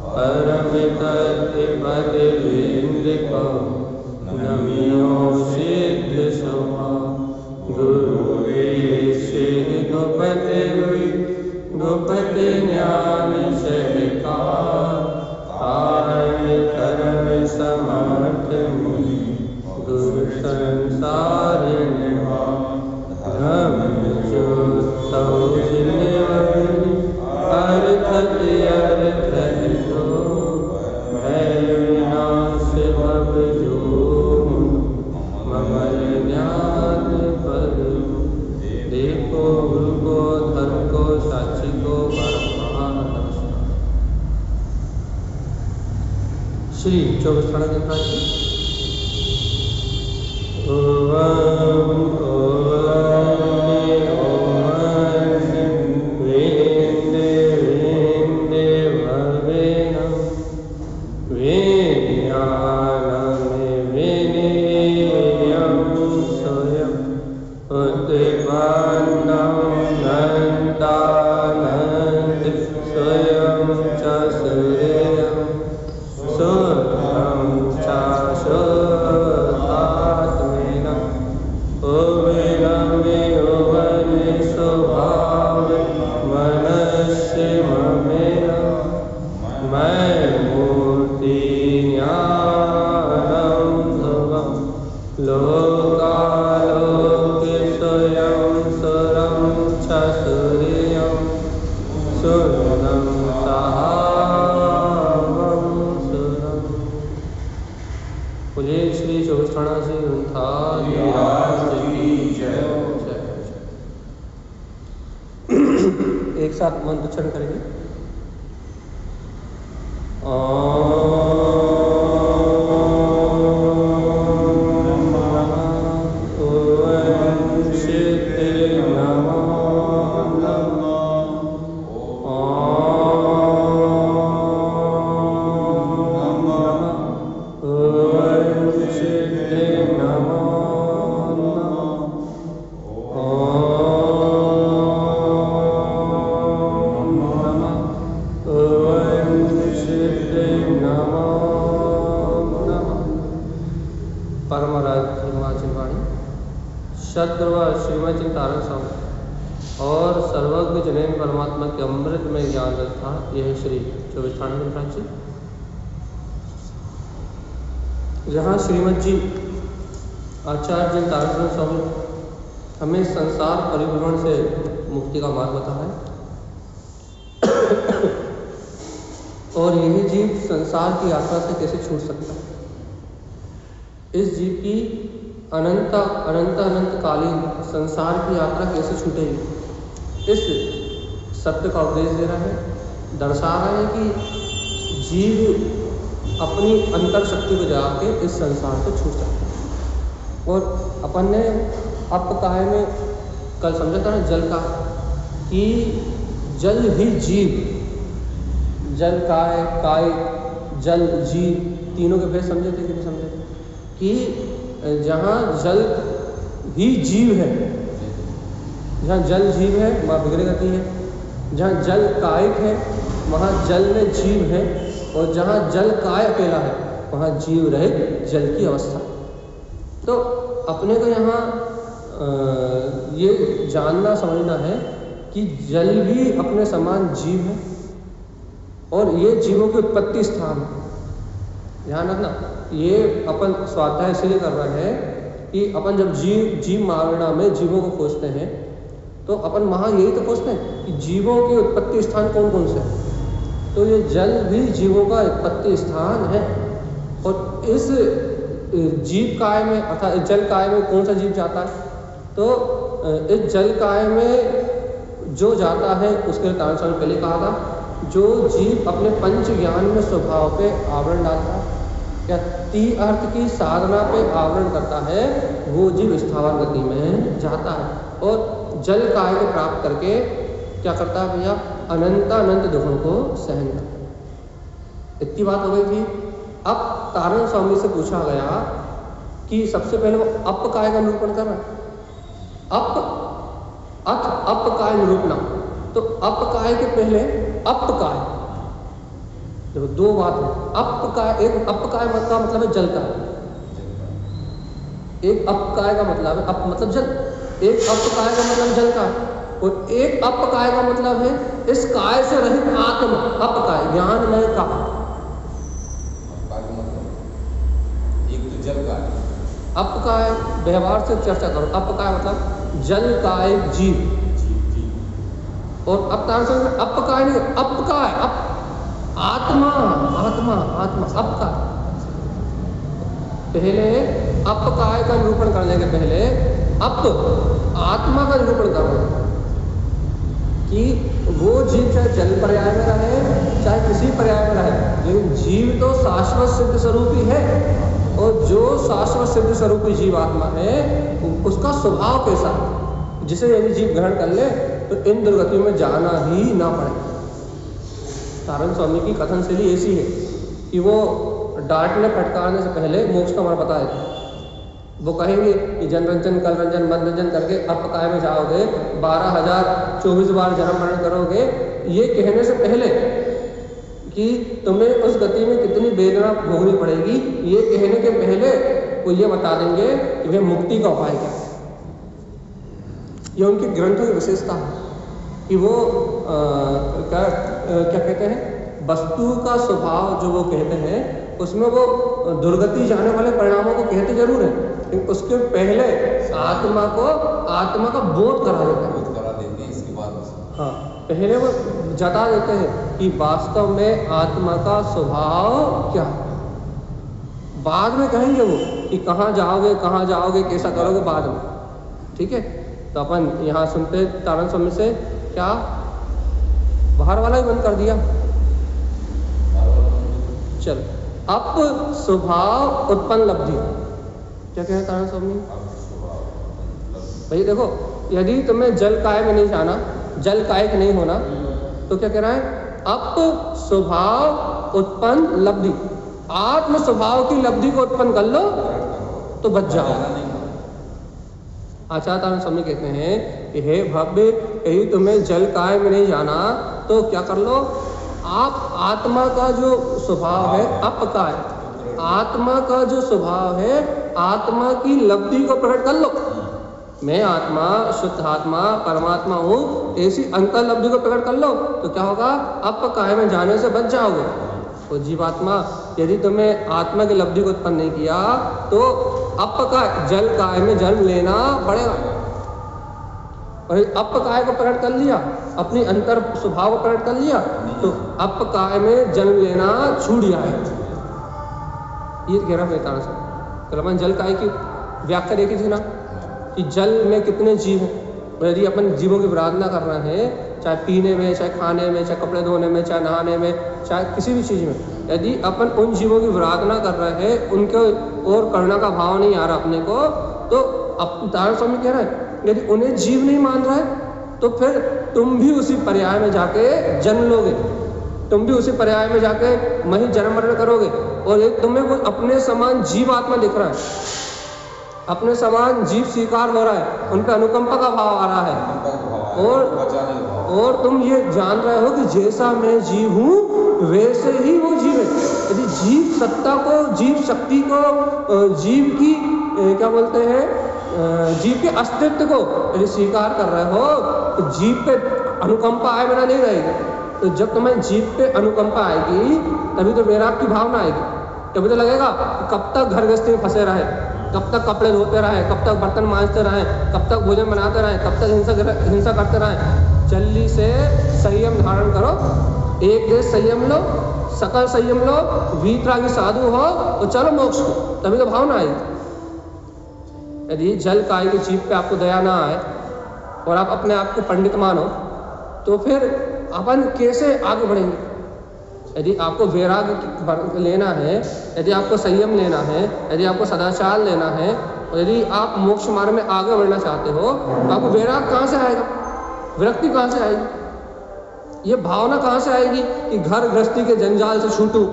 परम तत्पद बिंदिका नमियो सिद्ध सभा गुरु गुपति ज्ञान सहकार कर्म समर्थ मुनि गुरु संसार धर्म जो अर्थ भैनाश भव जो ममल ज्ञान पर देखो गुरु को धर्म को साक्षी को श्री 24 एक साथ मंत्र उच्चारण करेंगे। और सर्वज्ञ जनेन परमात्मा के अमृत में ज्ञान रखा। यह श्री 24 जहाँ श्रीमद जी आचार्य तारक स्वामी हमें संसार परिभ्रमण से मुक्ति का मार्ग बताया है और यही जीव संसार की यात्रा से कैसे छूट सकता है। इस जीव की अनंत कालीन संसार की यात्रा कैसे छूटेगी, इस सत्य का उपदेश दे रहा है। दर्शा रहा है कि जीव अपनी अंतर शक्ति को जगा के इस संसार से छूट सकता है। और अपन ने अपकाय में कल समझा था ना जल का, कि जल ही जीव, जल काय जल जीव तीनों के भेद समझे थे कि नहीं समझे थे, कि जहाँ जल ही जीव है, जहाँ जल जीव है वहाँ विग्रह गति है, जहाँ जल कायिक है वहाँ जल में जीव है, और जहाँ जल काय अकेला है वहाँ जीव रहित जल की अवस्था। तो अपने को यहाँ ये जानना समझना है कि जल भी अपने समान जीव है और ये जीवों के उत्पत्ति स्थान है। ध्यान रखना, ये अपन स्वाध्याय इसलिए कर रहे हैं कि अपन जब जीव मारणा में जीवों को खोजते हैं तो अपन वहाँ यही तो खोजते हैं कि जीवों के उत्पत्ति स्थान कौन कौन से हैं। तो ये जल भी जीवों का उत्पत्ति स्थान है। और इस जीव काय में अर्थात जल काय में कौन सा जीव जाता है, तो इस जल काय में जो जाता है उसके कारण से पहले कहा था, जो जीव अपने पंच ज्ञान में स्वभाव पे आवरण डालता है या 3 अर्थ की साधना पे आवरण करता है, वो जीव स्थावर गति में जाता है और जल काय को प्राप्त करके क्या करता है भैया, अनंत दुखों को सहन करता है। इतनी बात हो गई थी। अब तारण स्वामी से पूछा गया कि सबसे पहले वो अप काय का निरूपण कर रहा है। अप काय निरूपणा, तो अपकाय के पहले अपकाय, देखो दो बात है। अपकाय, एक अपकाय का मतलब है जल का, एक अपकाय का मतलब है अप मतलब जल, एक अपकाय का मतलब जल का, और एक अपकाय का मतलब है इस काय से रहित आत्मा। अपकाय ज्ञानमय का, एक तो जल का, अपकाय व्यवहार से चर्चा करो। अपकाय मतलब जल का एक जीव, और अपकाय नहीं, अपकाय आत्मा, आत्मा आत्मा अपकाय। पहले अपकाय का निरूपण करने के पहले आत्मा का निरूपण करो कि वो जीव चाहे जल पर्याय में रहे चाहे किसी पर्याय में रहे, लेकिन जीव तो शाश्वत सिद्ध स्वरूप ही है। और जो शाश्वत सिद्ध स्वरूपी जीव आत्मा है उसका स्वभाव कैसा, जिसे यदि जीव ग्रहण कर ले तो इन दुर्गतियों में जाना ही ना पड़े। तारण स्वामी की कथन शैली ऐसी है कि वो डांटने फटकारने से पहले मोक्ष का मार्ग बता देते। वो कहेंगे कि जनरंजन कलरंजन मनरंजन करके अपकाय में जाओगे, 12,024 बार जन्म मरण करोगे, ये कहने से पहले कि तुम्हें उस गति में कितनी वेदना भोगनी पड़ेगी, ये कहने के पहले वो ये बता देंगे कि वह मुक्ति का उपाय क्या है। ये उनके ग्रंथों की विशेषता है कि वो क्या कहते हैं, वस्तु का स्वभाव जो वो कहते हैं उसमें वो दुर्गति जाने वाले परिणामों को कहते जरूर है, लेकिन उसके पहले आत्मा का बोध करा देते हैं। इसके बाद हाँ, पहले वो जता देते हैं कि वास्तव में आत्मा का स्वभाव क्या है। बाद में कहेंगे वो कि कहाँ जाओगे कैसा करोगे बाद में, ठीक है। तो अपन यहाँ सुनते तारण स्वामी से क्या बाहर वाला ही बंद कर दिया। चल, अप स्वभाव उत्पन्न लब्धि, क्या कहे तारण स्वामी भाई? देखो, यदि तुम्हें जल काय में नहीं जाना, जल कायक नहीं होना, तो क्या कह रहा है? अप स्वभाव उत्पन्न लब्धि, आत्म स्वभाव की लब्धि को उत्पन्न कर लो तो बच जाओ। आचार्य तारण स्वामी कहते हैं कि हे भव्य, यदि तुम्हें जल काय में नहीं जाना तो क्या कर लो, आप आत्मा का जो स्वभाव है अपकाय, आत्मा का जो स्वभाव है आत्मा की लब्धि को प्रकट कर लो। मैं आत्मा, शुद्ध आत्मा, परमात्मा हूँ, ऐसी अंतर लब्धि को प्रकट कर लो तो क्या होगा, अपकाय में जाने से बच जाओगे। तो जीवात्मा, यदि तुम्हें आत्मा की लब्धि को उत्पन्न नहीं किया तो अपकाय जल काय में जन्म लेना पड़ेगा। और अपकाय को प्रकट कर लिया, अपनी अंतर स्वभाव को प्रकट कर लिया, तो अपकाय में जन्म लेना छूट जाए। ये कह रहा है तारण से। कल अपन जल काय की व्याख्या देखी थी ना कि जल में कितने जीव हैं। यदि अपन जीवों की आराधना कर रहे हैं, चाहे पीने में, चाहे खाने में, चाहे कपड़े धोने में, चाहे नहाने में, चाहे किसी भी चीज़ में, यदि अपन उन जीवों की आराधना कर रहे हैं, उनके और करुणा का भाव नहीं आ रहा अपने को, तो तारण स्वामी कह रहे हैं यदि उन्हें जीव नहीं मान रहा है तो फिर तुम भी उसी पर्याय में जाके जन्म लोगे, तुम भी उसी पर्याय में जाके वहीं जन्म मरण करोगे। और एक तुम्हें वो अपने समान जीव आत्मा दिख रहा है, अपने समान जीव स्वीकार हो रहा है, उन पर अनुकंपा का भाव आ रहा है, और तुम ये जान रहे हो कि जैसा मैं जीव हूँ वैसे ही वो जीव है। यदि जीव सत्ता को, जीव शक्ति को, जीव की क्या बोलते हैं, जीव के अस्तित्व को यदि स्वीकार कर रहे हो तो जीव पे अनुकंपा आए बिना नहीं रहेगी। तो जब तुम्हें जीव पे अनुकंपा आएगी तभी तो वैराग की भावना आएगी, तभी तो लगेगा कब तक घर गृहस्थी में फंसे रहे, कब तक कपड़े धोते रहे, कब तक बर्तन मांजते रहे, कब तक भोजन बनाते रहे, कब तक हिंसा करते रहे। जल्दी से संयम धारण करो, एक देश संयम लो, सकल संयम लो, वीतरागी साधु हो तो चलो मोक्ष को, तभी तो भावना आएगी। यदि जल काय की जीव पे आपको दया ना आए और आप अपने आप को पंडित मानो तो फिर अपन कैसे आगे बढ़ेंगे। यदि आपको वैराग लेना है, यदि आपको संयम लेना है, यदि आपको सदाचार लेना है, और यदि आप मोक्ष मार्ग में आगे बढ़ना चाहते हो तो आपको वैराग कहाँ से आएगा, विरक्ति कहाँ से आएगी, ये भावना कहाँ से आएगी कि घर गृहस्थी के जंजाल से छूटूं,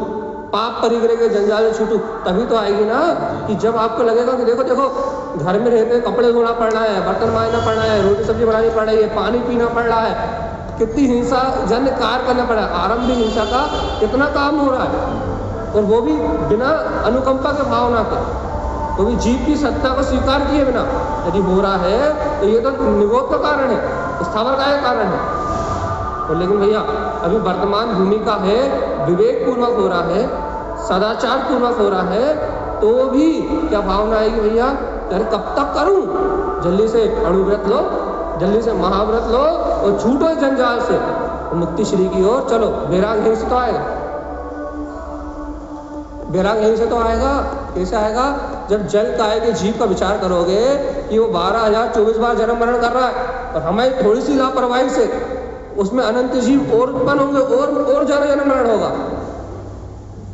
पाप परिग्रह के जंजाल से छूटूं, तभी तो आएगी ना कि जब आपको लगेगा कि देखो देखो घर में रहते कपड़े धोना पड़ रहा है, बर्तन मांजना पड़ रहा है, रोटी सब्जी बनानी पड़ रही है, पानी पीना पड़ रहा है, कितनी हिंसा जन्य कार्य करना पड़ा, आरंभ हिंसा का कितना काम हो रहा है, और वो भी बिना अनुकंपा के भावना के, वो भी जीव की सत्ता को स्वीकार किए बिना यदि हो रहा है तो ये तो निरोध का कारण है, स्थावर का कारण है। और लेकिन भैया अभी वर्तमान भूमिका है विवेक पूर्वक हो रहा है, सदाचार पूर्वक हो रहा है, तो भी क्या भावना आएगी भैया, अरे कब तक करूं, जल्दी से अणुव्रत लो, जल्दी से महाव्रत लो और छूटो इस जंजाल से, मुक्ति श्री की ओर चलो। वैराग यहीं से तो आएगा, वैराग यहीं से तो आएगा। कैसे आएगा, जब जल काय के जीव का विचार करोगे कि वो 12,024 बार जन्म मरण कर रहा है और हमें थोड़ी सी लापरवाही से उसमें अनंत जीव और उत्पन्न होंगे और ज्यादा जन्म मरण होगा,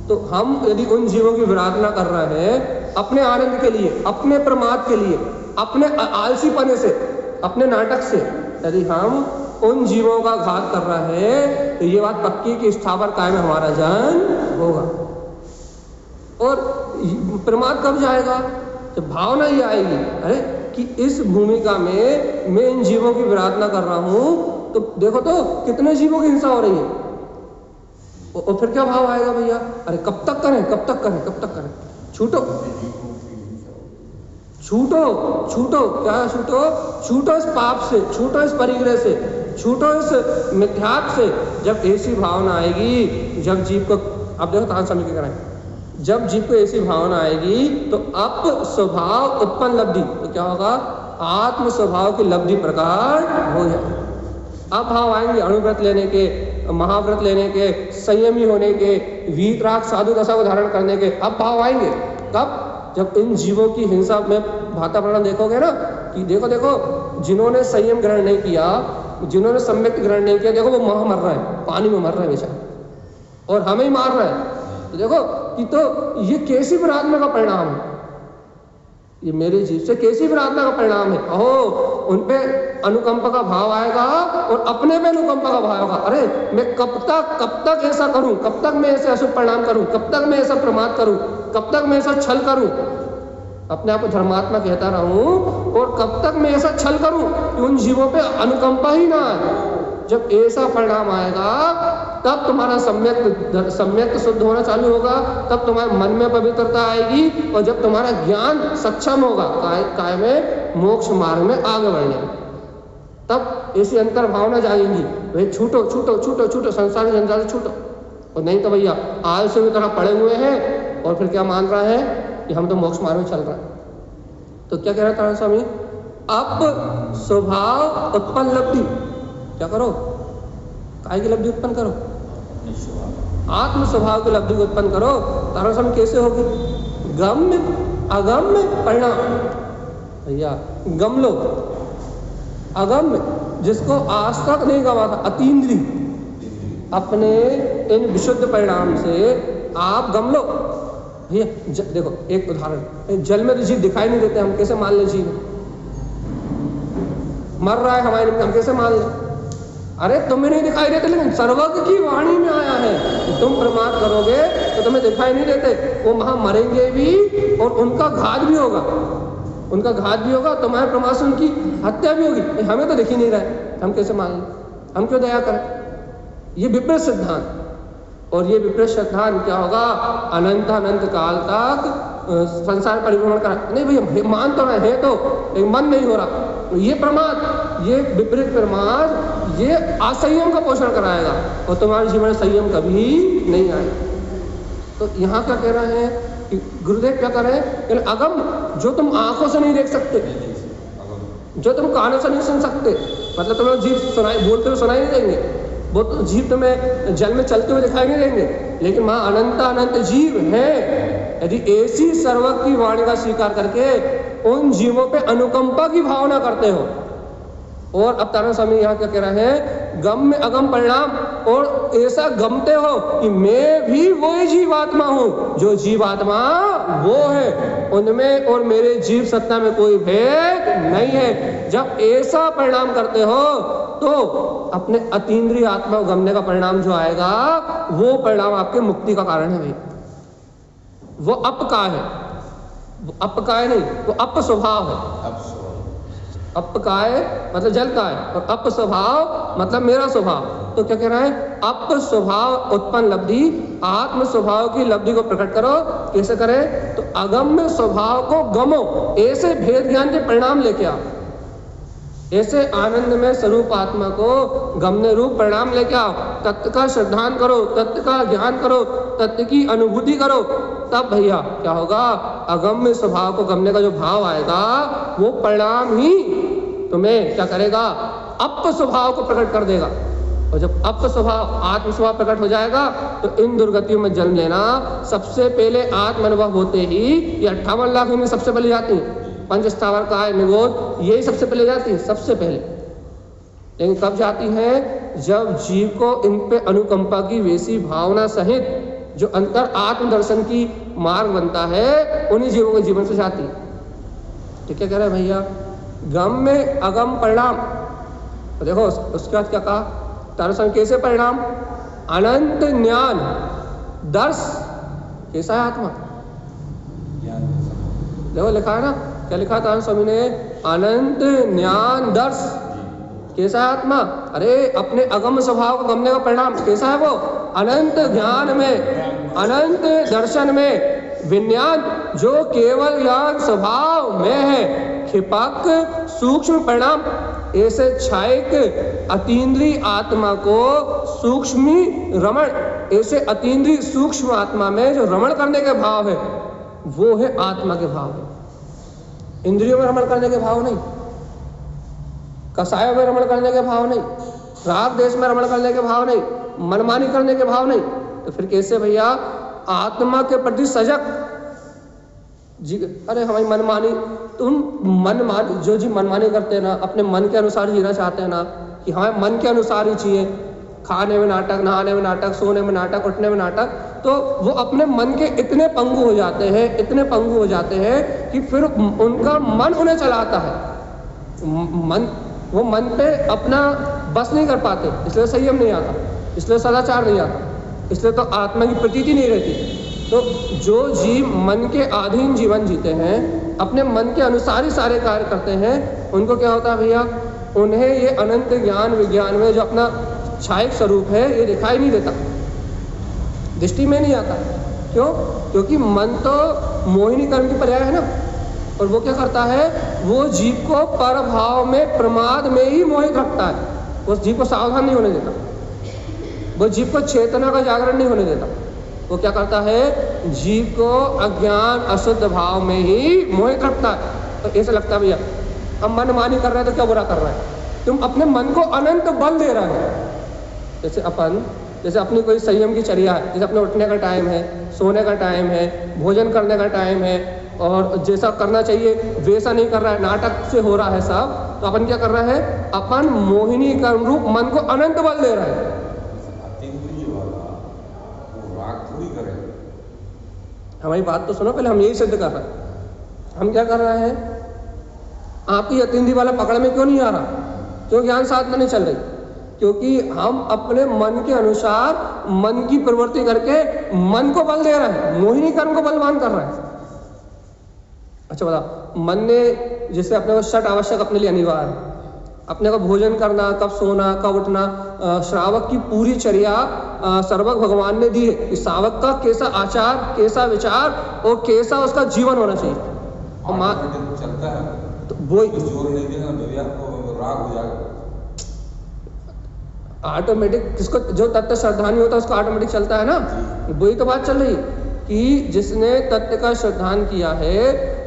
तो हम यदि उन जीवों की विराधना कर रहे हैं अपने आनंद के लिए, अपने प्रमाद के लिए, अपने आलसीपने से, अपने नाटक से, यदि हम उन जीवों का घात कर रहे हैं तो ये बात पक्की कि स्थावर काय में हमारा जन्म होगा। और प्रमाद कब जाएगा, जब भावना ये आएगी, अरे कि इस भूमिका में मैं इन जीवों की विराधना कर रहा हूं, तो देखो तो कितने जीवों की हिंसा हो रही है, और फिर क्या भाव आएगा भैया, अरे कब तक करें, कब तक करें, कब तक करें, छूटो छूटो छूटो, क्या छूटो, छूटो इस पाप से, छूटो इस परिग्रह से, छूटो इस मिथ्यात्व से। जब ऐसी भावना आएगी, जब जीव को, अब देखो तान समय के कराएं, जब जीव को ऐसी भावना आएगी तो अप स्वभाव उत्पन्न लब्धि, तो क्या होगा, आत्म स्वभाव की लब्धि प्रकार हो जाए। अब भाव आएंगे अणुव्रत लेने के, महाव्रत लेने के, संयमी होने के, वीतराग साधु दशा को धारण करने के, अब भाव आएंगे। कब, जब इन जीवों की हिंसा में वातावरण देखोगे ना, कि देखो देखो जिन्होंने संयम ग्रहण नहीं किया, जिन्होंने सम्यक ग्रहण नहीं किया, देखो वो वहां मर रहा है, पानी में मर रहा है बेचारा, और हमें ही मार रहा है। तो देखो कि तो ये कैसी विराधना का परिणाम है, ये मेरे जीव से कैसी विराधना का परिणाम है। अहो, उनपे अनुकंपा का भाव आएगा और अपने पे अनुकंपा का भाव आएगा, अरे मैं कब तक ऐसा करूं, कब तक मैं ऐसे अशुभ परिणाम करूं, कब तक मैं ऐसा प्रमाद करूं, कब तक मैं ऐसा छल करूं, अपने आप को धर्मात्मा कहता रहूं, और कब तक मैं ऐसा छल करूं कि उन जीवों पे अनुकंपा ही ना आए। जब ऐसा परिणाम आएगा तब तुम्हारा सम्यक शुद्ध होना चालू होगा, तब तुम्हारे मन में पवित्रता आएगी, और जब तुम्हारा ज्ञान सक्षम होगा काय में मोक्ष मार्ग में आगे बढ़ने, तब ऐसी अंतर भावना जाएगी, भाई छूटो छूटो छूटो छूटो, संसार के जंजाल से छूटो। और नहीं तो भैया आलस्य की तरह पड़े हुए हैं, और फिर क्या मान रहा है कि हम तो मोक्ष मार्ग में चल रहे हैं। तो क्या कह रहा था स्वामी, अप स्वभाव उत्पन्न लब्धि, क्या करो, काय की लब्धि उत्पन्न करो, आत्म स्वभाव की लब्धि को उत्पन्न करो। तारा समय कैसे होगी, गम्य अगम्य परिणाम, भैया गम लो, अगम्य जिसको आज तक नहीं गवा था, अतीन्द्रिय, अपने इन विशुद्ध परिणाम से आप गम लो। भैया देखो एक उदाहरण, जल में तो जीव दिखाई नहीं देते, हम कैसे मान ले जीव मर रहा है हमारे, हम कैसे मान ले, अरे तुम्हें नहीं दिखाई देते, लेकिन सर्वज्ञ की वाणी में आया है कि तुम प्रमाद करोगे तो तुम्हें दिखाई नहीं देते, वो वहां मरेंगे भी और उनका घात भी होगा, उनका घात भी होगा, तुम्हारे प्रमाद से उनकी हत्या भी होगी। हमें तो दिख ही नहीं रहा है, हम कैसे मान लें, हम क्यों दया करें। ये विपरीत सिद्धांत, और ये विपरीत सिद्धांत क्या होगा, अनंत काल तक संसार परिभ्रमण कर, नहीं भैया मान तो रहे हैं तो, लेकिन मन नहीं हो रहा, ये प्रमाद, ये विपरीत प्रमाद, ये असंयम का पोषण कराएगा, और तुम्हारे जीवन में संयम कभी नहीं आएगा। तो यहाँ क्या कह रहे हैं कि गुरुदेव क्या कर रहे हैं, अगम, जो तुम आंखों से नहीं देख सकते, जो तुम कानों से नहीं सुन सकते, मतलब तुम्हें जीव सुनाई बोलते हुए सुनाई नहीं देंगे, वो तो जीव तुम्हें जल में चलते हुए दिखाई नहीं देंगे, लेकिन वहाँ अनंत जीव हैं। यदि ऐसी सर्वज्ञ की वाणी का स्वीकार करके उन जीवों पे अनुकंपा की भावना करते हो, और अब तारा स्वामी यहाँ क्या कह रहे हैं, गम में अगम परिणाम, और ऐसा गमते हो कि मैं भी वही जीवात्मा हूँ, जो जीवात्मा वो है, उनमें और मेरे जीव सत्ता में कोई भेद नहीं है। जब ऐसा परिणाम करते हो तो अपने अतीन्द्रिय आत्मा को गमने का परिणाम जो आएगा, वो परिणाम आपके मुक्ति का कारण है भाई। वो अप का है, वो अप का है नहीं, वो अप स्वभाव है। अप काय मतलब जल काय, और अप स्वभाव मतलब मेरा स्वभाव। तो क्या कह रहा है, अप स्वभाव उत्पन्न लब्धि, आत्म स्वभाव की लब्धि को प्रकट करो। कैसे करें, तो अगम्य स्वभाव को गमो, ऐसे भेद ज्ञान के परिणाम लेके आओ, ऐसे आनंद में स्वरूप आत्मा को गमने रूप परिणाम लेके आओ। तत्व का श्रद्धान करो, तत्व का ज्ञान करो, तत्व की अनुभूति करो, तब भैया क्या होगा, अगम्य स्वभाव को गमने का जो भाव आएगा वो परिणाम ही तुम्हें क्या करेगा, अप स्वभाव को प्रकट कर देगा। और जब अप स्वभाव आत्म स्वभाव प्रकट हो जाएगा तो इन दुर्गतियों में जन्म लेना सबसे पहले आत्म अनुभव होते ही ये 58 लाख में सबसे पहले जाती है। पंच स्थावर काय निगोद यही सबसे पहले जाती है, सबसे पहले। लेकिन कब जाती हैं, जब जीव को इन पे अनुकंपा की वैसी भावना सहित जो अंतर आत्म दर्शन की मार्ग बनता है, उन्हीं जीवों के जीवन से जाती है। ठीक है, कह रहे हैं भैया गम में अगम परिणाम। तो देखो उसके बाद क्या कहा, दर्शन कैसे परिणाम, अनंत ज्ञान दर्श कैसा है आत्मा, देखो लिखा है ना, क्या लिखा था स्वामी ने, अनंत ज्ञान दर्श कैसा है आत्मा। अरे अपने अगम स्वभाव को गमने का परिणाम कैसा है वो, अनंत ज्ञान में, अनंत दर्शन में, विज्ञान जो केवल ज्ञान स्वभाव में है, क्षिपक सूक्ष्म परिणाम, ऐसे छायक अतीन्द्रिय आत्मा को सूक्ष्मी रमण, ऐसे अतीन्द्रिय सूक्ष्म आत्मा में जो रमण करने के भाव है वो है आत्मा के भाव है। इंद्रियों में रमण करने के भाव नहीं, कसायों में रमण करने के भाव नहीं, राग देश में रमण करने के भाव नहीं, मनमानी करने के भाव नहीं। तो फिर कैसे भैया आत्मा के प्रति सजग जी। अरे हमारी मनमानी, तुम मनमानी जो जी मनमानी करते हैं ना, अपने मन के अनुसार जीना चाहते हैं ना, कि हमें मन के अनुसार ही चाहिए, खाने में नाटक, नहाने में नाटक, सोने में नाटक, उठने में नाटक, तो वो अपने मन के इतने पंगु हो जाते हैं, इतने पंगु हो जाते हैं कि फिर उनका मन उन्हें चलाता है। मन, वो मन पे अपना बस नहीं कर पाते, इसलिए संयम नहीं आता, इसलिए सदाचार नहीं आता, इसलिए तो आत्मा की प्रतीति नहीं रहती। तो जो जीव मन के अधीन जीवन जीते हैं, अपने मन के अनुसार ही सारे कार्य करते हैं, उनको क्या होता है भैया, उन्हें ये अनंत ज्ञान विज्ञान में जो अपना छायक स्वरूप है ये दिखाई नहीं देता, दृष्टि में नहीं आता। क्यों? क्योंकि मन तो मोहिनी कर्म की पर्याय है ना, और वो क्या करता है, वो जीव को पर भाव में प्रमाद में ही मोहित रखता है, वो जीव को सावधान नहीं होने देता, वो जीव को चेतना का जागरण नहीं होने देता। वो क्या करता है, जीव को अज्ञान अशुद्ध भाव में ही मोहित रखता है। तो ऐसा लगता है भैया हम मनमानी कर रहे हैं तो क्या बुरा कर रहे हैं, तुम अपने मन को अनंत बल दे रहे हो। जैसे अपनी कोई संयम की चर्या है, जैसे अपने उठने का टाइम है, सोने का टाइम है, भोजन करने का टाइम है, और जैसा करना चाहिए वैसा नहीं कर रहा है, नाटक से हो रहा है सब, तो अपन क्या कर रहे हैं, अपन मोहिनी कर्म रूप मन को अनंत बल दे रहे हैं। हमारी बात तो सुनो पहले, हम यही सिद्ध कर रहे हैं। हम क्या कर रहे हैं, आपकी अतिंद्रिय वाला पकड़ में क्यों नहीं आ रहा, क्यों ज्ञान साथ में नहीं चल रही, क्योंकि हम अपने मन के अनुसार मन की प्रवृत्ति करके मन को बल दे रहे हैं, मोहिनी कर्म को बलवान कर रहे हैं। अच्छा बताओ, मन ने जैसे अपने को षट आवश्यक अपने लिए अनिवार्य, अपने को भोजन करना, कब सोना, कब उठना, श्रावक की पूरी चर्या सर्वक भगवान ने दी है कि श्रावक का कैसा आचार, कैसा विचार और कैसा उसका जीवन होना चाहिए। और चलता है तो वो जोर नहीं देना, भैया आपको राग हो जाएगा ऑटोमेटिक। किसको जो तत्व श्रद्धानी होता है उसका ऑटोमेटिक चलता है ना, वही तो बात चल रही कि जिसने तत्व का श्रद्धान किया है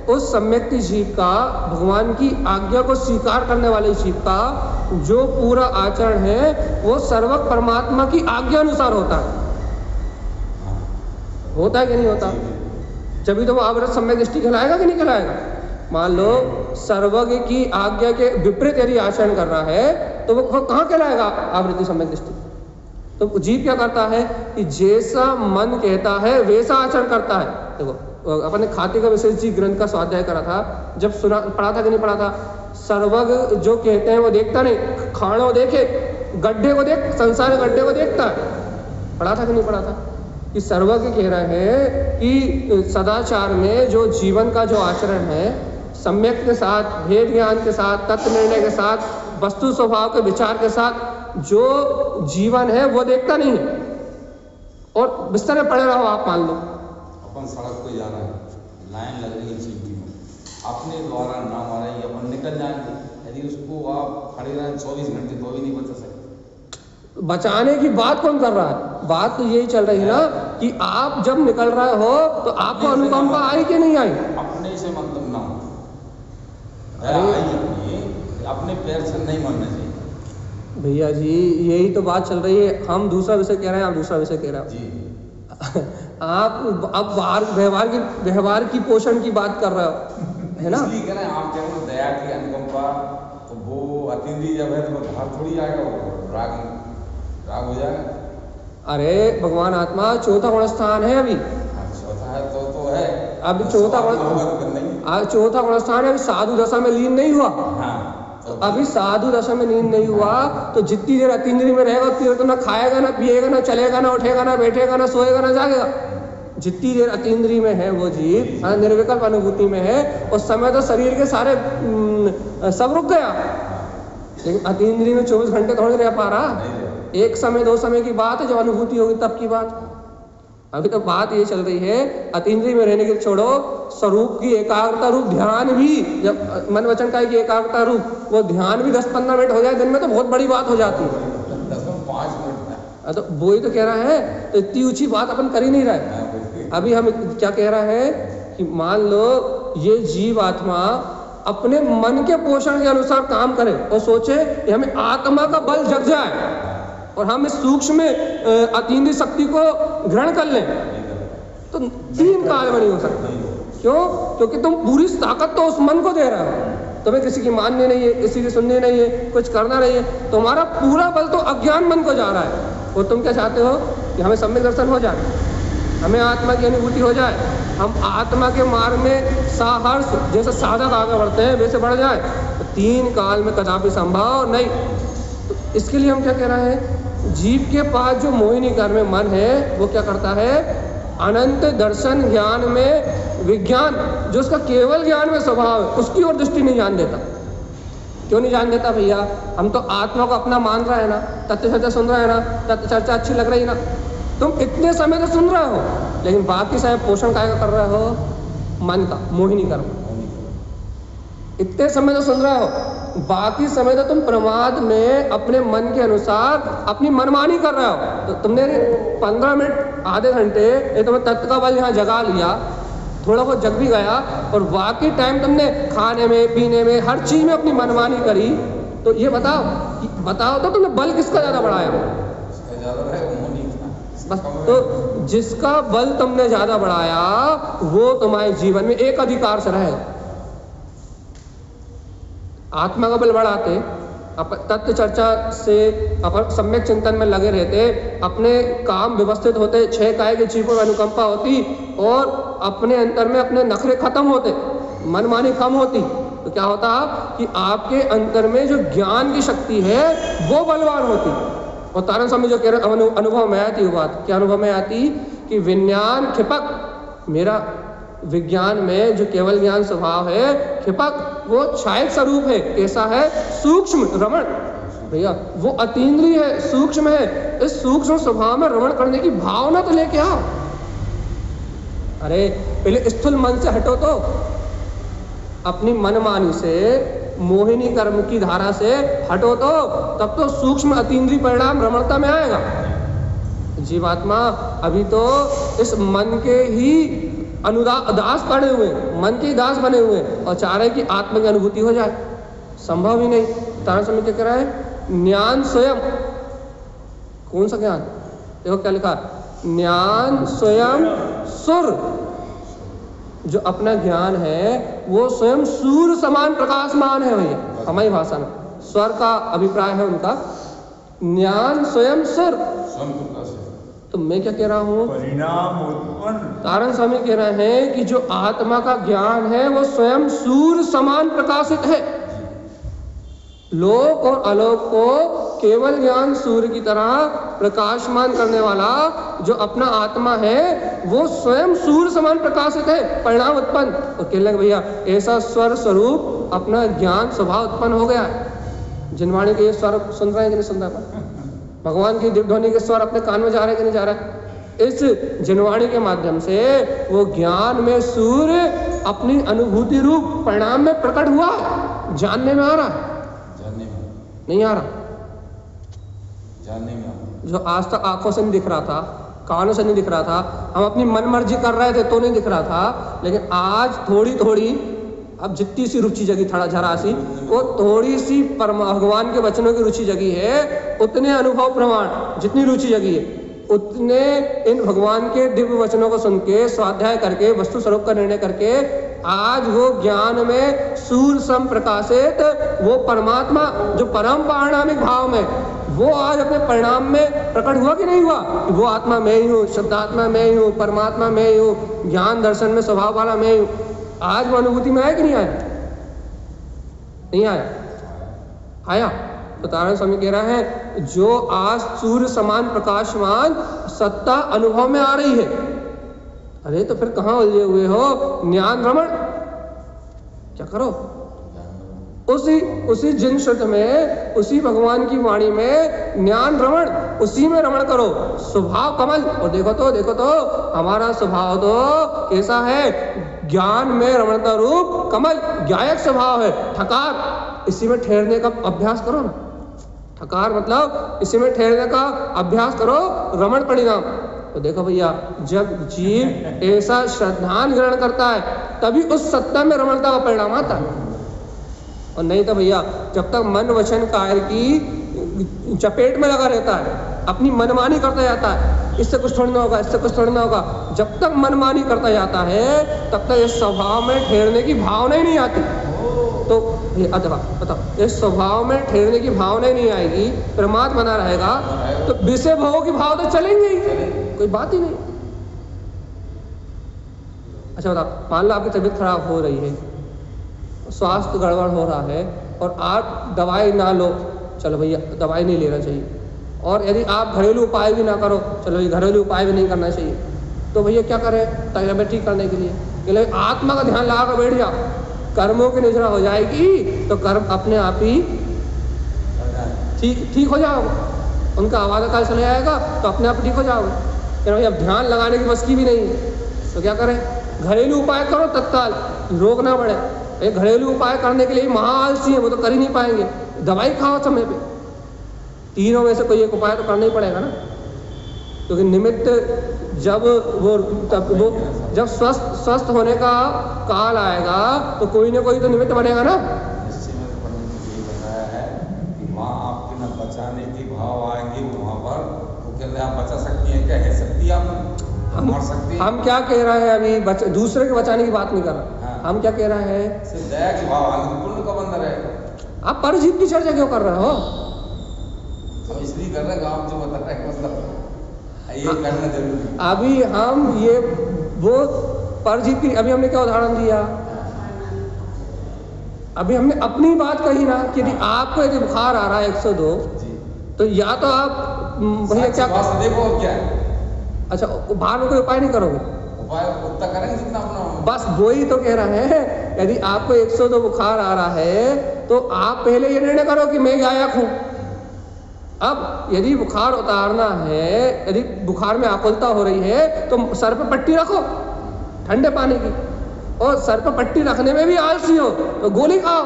उस सम्यक जीव का, भगवान की आज्ञा को स्वीकार करने वाले जीव का जो पूरा आचरण है वो सर्वक परमात्मा की आज्ञा अनुसार होता है। होता है कि नहीं होता? जब तो वो आवृत सम्यक दृष्टि कहलाएगा कि नहीं कहलाएगा। मान लो सर्वज्ञ की आज्ञा के विपरीत यदि आचरण कर रहा है तो वो कहाँ कहलाएगा, आवृत्ति सम्यक दृष्टि। तो जीव क्या करता है कि जैसा मन कहता है वैसा आचरण करता है। देखो अपने खाते का विशेष जी ग्रंथ का स्वाध्याय करा था, जब सुना पढ़ा था कि नहीं पढ़ा था, सर्वज्ञ जो कहते हैं वो देखता नहीं, खाणों देखे, गड्ढे को देख, संसार गड्ढे को देखता है। पढ़ा था कि नहीं पढ़ा था कि सर्वज्ञ कह रहे हैं कि सदाचार में जो जीवन का जो आचरण है, सम्यक के साथ, भेद ज्ञान के साथ, तत्व निर्णय के साथ, वस्तु स्वभाव के विचार के साथ जो जीवन है वो देखता नहीं है और बिस्तर में पड़े रहो आप। मान लो अपन सड़क पे जा रहे हैं, लाइन लग रही है चीटी में, अपने द्वारा ना मारे अपन निकल जाएंगे, यदि उसको आप खड़े रहें 24 घंटे तो भी नहीं बचा सकते। बचाने की बात कौन कर रहा है? बात तो यही चल रही है ना कि आप जब निकल रहे हो तो आपको अनुकंपा आई कि नहीं आई? अपने से मतलब ना हो, अरे अपने पैर से नहीं मरना चाहिए भैया जी, यही तो बात चल रही है। हम दूसरा विषय कह रहे हैं, आप दूसरा विषय कह रहे हो जी। आप अब बाहर व्यवहार की पोषण की बात कर रहे हो, है ना? इसलिए कह रहे हैं आप कह रहे हो दया की अनुकंपा, तो वो अतिथि जब है तो बाहर थोड़ी आएगा, वो राग हो जाएगा। अरे भगवान आत्मा चौथा गुण स्थान है अभी, चौथा है तो है अब चौथा गुण स्थान है, अभी साधु दशा में लीन नहीं हुआ। तो अभी साधु दशा में लीन नहीं हुआ तो जितनी देर अतीन्द्रिय में रहेगा उतनी देर तो ना खाएगा, ना पिएगा, ना चलेगा, ना उठेगा, ना बैठेगा, ना सोएगा, ना जागेगा। जितनी देर अतीन्द्रिय में है वो जीव निर्विकल्प अनुभूति में है, उस समय तो शरीर के सारे सब रुक गया, लेकिन अतीन्द्रिय में 24 घंटे थोड़ी रह पा रहा। एक समय 2 समय की बात है, जब अनुभूति होगी तब की बात। अभी तो बात ये चल रही है अतीन्द्रिय में रहने के छोड़ो, स्वरूप की एकाग्रता रूप ध्यान भी, जब मन वचन काया की एकाग्रता रूप वो ध्यान भी 10-15 मिनट हो जाए दिन में तो बहुत बड़ी बात हो जाती है। 5 मिनट तो वो ही तो कह रहा है, तो इतनी ऊंची बात अपन कर ही नहीं रहे। अभी हम क्या कह रहे हैं कि मान लो ये जीव आत्मा अपने मन के पोषण के अनुसार काम करे और सोचे कि हमें आत्मा का बल जग जाए और हम इस सूक्ष्म अतीन्द्रिय शक्ति को ग्रहण कर लें, तो 3 काल में नहीं हो सकता। क्यों? क्योंकि तुम पूरी ताकत तो उस मन को दे रहे हो, तुम्हें किसी की माननी नहीं है, किसी की सुननी नहीं है, कुछ करना नहीं है, तुम्हारा पूरा बल तो अज्ञान मन को जा रहा है। और तुम क्या चाहते हो कि हमें सम्यक दर्शन हो जाए, हमें आत्मा की अनुभूति हो जाए, हम आत्मा के मार्ग में साहर्ष जैसे साधक आगे बढ़ते हैं वैसे बढ़ जाए, तो 3 काल में कदापि संभव नहीं। तो इसके लिए हम क्या कह रहे हैं, जीव के पास जो मोहिनी कर्म में मन है वो क्या करता है, अनंत दर्शन ज्ञान में विज्ञान जो उसका केवल ज्ञान में स्वभाव है उसकी ओर दृष्टि नहीं जान देता। क्यों नहीं जान देता भैया? हम तो आत्मा को अपना मान रहे हैं ना, तत्व चर्चा सुन रहे हैं ना, तत्व चर्चा अच्छी लग रही ना, तुम इतने समय तो सुन रहे हो, लेकिन बाकी समय पोषण काय का कर रहे हो? मन का, मोहिनी कर्म। इतने समय तो सुन रहे हो, बाकी समय तो तुम प्रमाद में अपने मन के अनुसार अपनी मनमानी कर रहे हो। तो तुमने 15 मिनट आधे घंटे ये तुम्हें तत्व का बल यहाँ जगा लिया, थोड़ा बहुत जग भी गया, और बाकी टाइम तुमने खाने में, पीने में, हर चीज में अपनी मनमानी करी, तो ये बताओ तो तुमने बल किसका ज्यादा बढ़ाया? बस तो जिसका बल तुमने ज्यादा बढ़ाया वो तुम्हारे जीवन में एक अधिकार से रहेगा। आत्मा का बल बढ़ाते, तत्व चर्चा से अपन सम्यक चिंतन में लगे रहते, अपने काम व्यवस्थित होते, 6 काय के जीवों में अनुकंपा होती और अपने अंतर में अपने नखरे खत्म होते, मनमानी कम होती, तो क्या होता कि आपके अंतर में जो ज्ञान की शक्ति है वो बलवान होती। और तारण स्वामी जो कह रहे अनुभव में आती, वो बात क्या अनुभव में आती कि विज्ञान क्षिपक, मेरा विज्ञान में जो केवल ज्ञान स्वभाव है क्षिपक, वो छायक स्वरूप है। कैसा है? सूक्ष्म रमण भैया, वो अतीन्द्रिय है, सूक्ष्म है। इस सूक्ष्म स्वभाव में रमण करने की भावना तो लेके आओ। अरे पहले स्थूल मन से हटो, तो अपनी मनमानी से, मोहिनी कर्म की धारा से हटो, तो तब तो सूक्ष्म अतीन्द्रिय परिणाम रमणता में आएगा। जीवात्मा अभी तो इस मन के ही दास पड़े हुए, मन के दास बने हुए, और चाह रहे कि आत्मा की अनुभूति हो जाए, संभव ही नहीं। तारण स्वामी क्या कह रहा है? ज्ञान स्वयं, कौन सा ज्ञान? देखो क्या लिखा, ज्ञान स्वयं सुर। जो अपना ज्ञान है वो स्वयं सूर्य समान प्रकाशमान है भैया, हमारी भाषा में स्वर का अभिप्राय है उनका। ज्ञान स्वयं सुर, तो मैं क्या कह रहा हूँ, परिणाम उत्पन्न। तारण स्वामी कह रहे हैं कि जो आत्मा का ज्ञान है वो स्वयं सूर्य समान प्रकाशित है, लोक और अलोक को केवल ज्ञान सूर्य की तरह प्रकाशमान करने वाला जो अपना आत्मा है वो स्वयं सूर्य समान प्रकाशित है, परिणाम उत्पन्न। और कहने लगे भैया ऐसा स्वर स्वरूप अपना ज्ञान स्वभाव उत्पन्न हो गया है। जिनवाणी के ये स्वर सुन रहे हैं कि नहीं सुन रहे? भगवान की दिव्य ध्वनि के स्वर अपने कान में जा रहे हैं कि नहीं जा रहा है? इस जिनवाणी के माध्यम से वो ज्ञान में सूर्य अपनी अनुभूति रूप परिणाम में प्रकट हुआ है। जानने में आ रहा है? नहीं आ रहा? जानने में जो आज तक आंखों से नहीं दिख रहा था, कानों से नहीं दिख रहा था, हम अपनी मन मर्जी कर रहे थे तो नहीं दिख रहा था, लेकिन आज थोड़ी थोड़ी अब जितनी सी रुचि जगी थोड़ा जरा सी वो थोड़ी सी भगवान के वचनों की रुचि जगी है, उतने अनुभव प्रमाण जितनी रुचि जगी है उतने इन भगवान के दिव्य वचनों को सुन के स्वाध्याय करके वस्तु स्वरूप का निर्णय करके आज वो ज्ञान में सूर्य सम प्रकाशित वो परमात्मा जो परम पारिणामिक भाव में वो आज अपने परिणाम में प्रकट हुआ कि नहीं हुआ? वो आत्मा मैं ही हूँ, शुद्धात्मा मैं ही हूँ, परमात्मा मैं ही हूँ, ज्ञान दर्शन में स्वभाव वाला मैं ही हूँ। आज वो अनुभूति में आया कि नहीं आया? नहीं आया? आया? तो तारण स्वामी कह रहा है जो आज सूर्य समान प्रकाशमान सत्ता अनुभव में आ रही है, अरे तो फिर कहाँ उलझे हुए हो? ज्ञान रमण क्या करो? उसी जिन शुद्ध में, उसी भगवान की वाणी में ज्ञान रमण, उसी में रमण करो। स्वभाव कमल। और देखो तो हमारा स्वभाव तो कैसा है? ज्ञान में रमणता रूप कमल, ज्ञायक स्वभाव है। ठकार, इसी में ठहरने का अभ्यास करो ना। ठकार मतलब इसी में ठहरने का अभ्यास करो, रमण परिणाम। तो देखो भैया जब जीव ऐसा श्रद्धान ग्रहण करता है तभी उस सत्ता में रमणता का परिणाम आता है। और नहीं तो भैया जब तक मन वचन कायर की चपेट में लगा रहता है, अपनी मनमानी करता जाता है, इससे कुछ थोड़ी ना होगा, इससे कुछ थोड़ी ना होगा, जब तक मनमानी करता जाता है तब तक इस स्वभाव में ठहरने की भावना ही नहीं आती। तो ये बताओ इस स्वभाव में ठहरने की भावना ही नहीं आएगी, प्रमाद बना रहेगा तो विषय भोगों की भाव तो चलेंगे ही, कोई बात ही नहीं। अच्छा बताओ, मान लो आपकी तबीयत खराब हो रही है, स्वास्थ्य गड़बड़ हो रहा है और आप दवाई ना लो, चलो भैया दवाई नहीं लेना चाहिए। और यदि आप घरेलू उपाय भी ना करो, चलो ये घरेलू उपाय भी नहीं करना चाहिए। तो भैया क्या करें तबियत ठीक करने के लिए? आत्मा का ध्यान लगा कर बैठ जाओ, कर्मों की निजरा हो जाएगी तो कर्म अपने आप ही ठीक हो जाओगे। उनका आवाज़ काल चले आएगा तो अपने आप ठीक हो जाओगे। भाई अब ध्यान लगाने की बस की भी नहीं है तो क्या करें? घरेलू उपाय करो तत्काल, रोग ना बढ़े। घरेलू उपाय करने के लिए महाआलसी है, वो तो कर ही नहीं पाएंगे। दवाई खाओ समय पे, तीनों में से कोई एक उपाय तो करना ही पड़ेगा ना, क्योंकि निमित्त जब वो जब स्वस्थ होने का काल आएगा तो कोई ना कोई तो निमित्त बनेगा ना। आपके न बचाने की भाव आएंगे वहाँ पर तो कहते आप बचा सकती हैं क्या? है सकती आप मर सकती? हम क्या कह रहे हैं अभी? दूसरे के बचाने की बात नहीं कर रहे। हाँ। हम क्या कह रहे हैं? सिर्फ दया की भाव आगे पुण्य का बंधन रहेगा। आप परजीव की चर्चा क्यों कर रहे हो? हम इसलिए कर रहे हैं, आप जो बता रहे हैं मतलब ये करना जरूरी। अभी हम ये वो परजीव की, अभी हमने क्या उदाहरण दिया? अभी हमने अपनी बात कही ना कि यदि आपको यदि बुखार आ रहा है 102 तो या तो आप भैया क्या देखो क्या है? अच्छा बाहर में कोई उपाय नहीं करोगे? उपाय उतना करेंगे जितना अपना। बस वही तो कह रहे हैं, यदि आपको 102 बुखार आ रहा है तो आप पहले ये निर्णय करो कि मैं गायक हूँ। अब यदि बुखार उतारना है, यदि बुखार में आकुलता हो रही है तो सर पे पट्टी रखो ठंडे पानी की, और सर पे पट्टी रखने में भी आलसी हो तो गोली खाओ,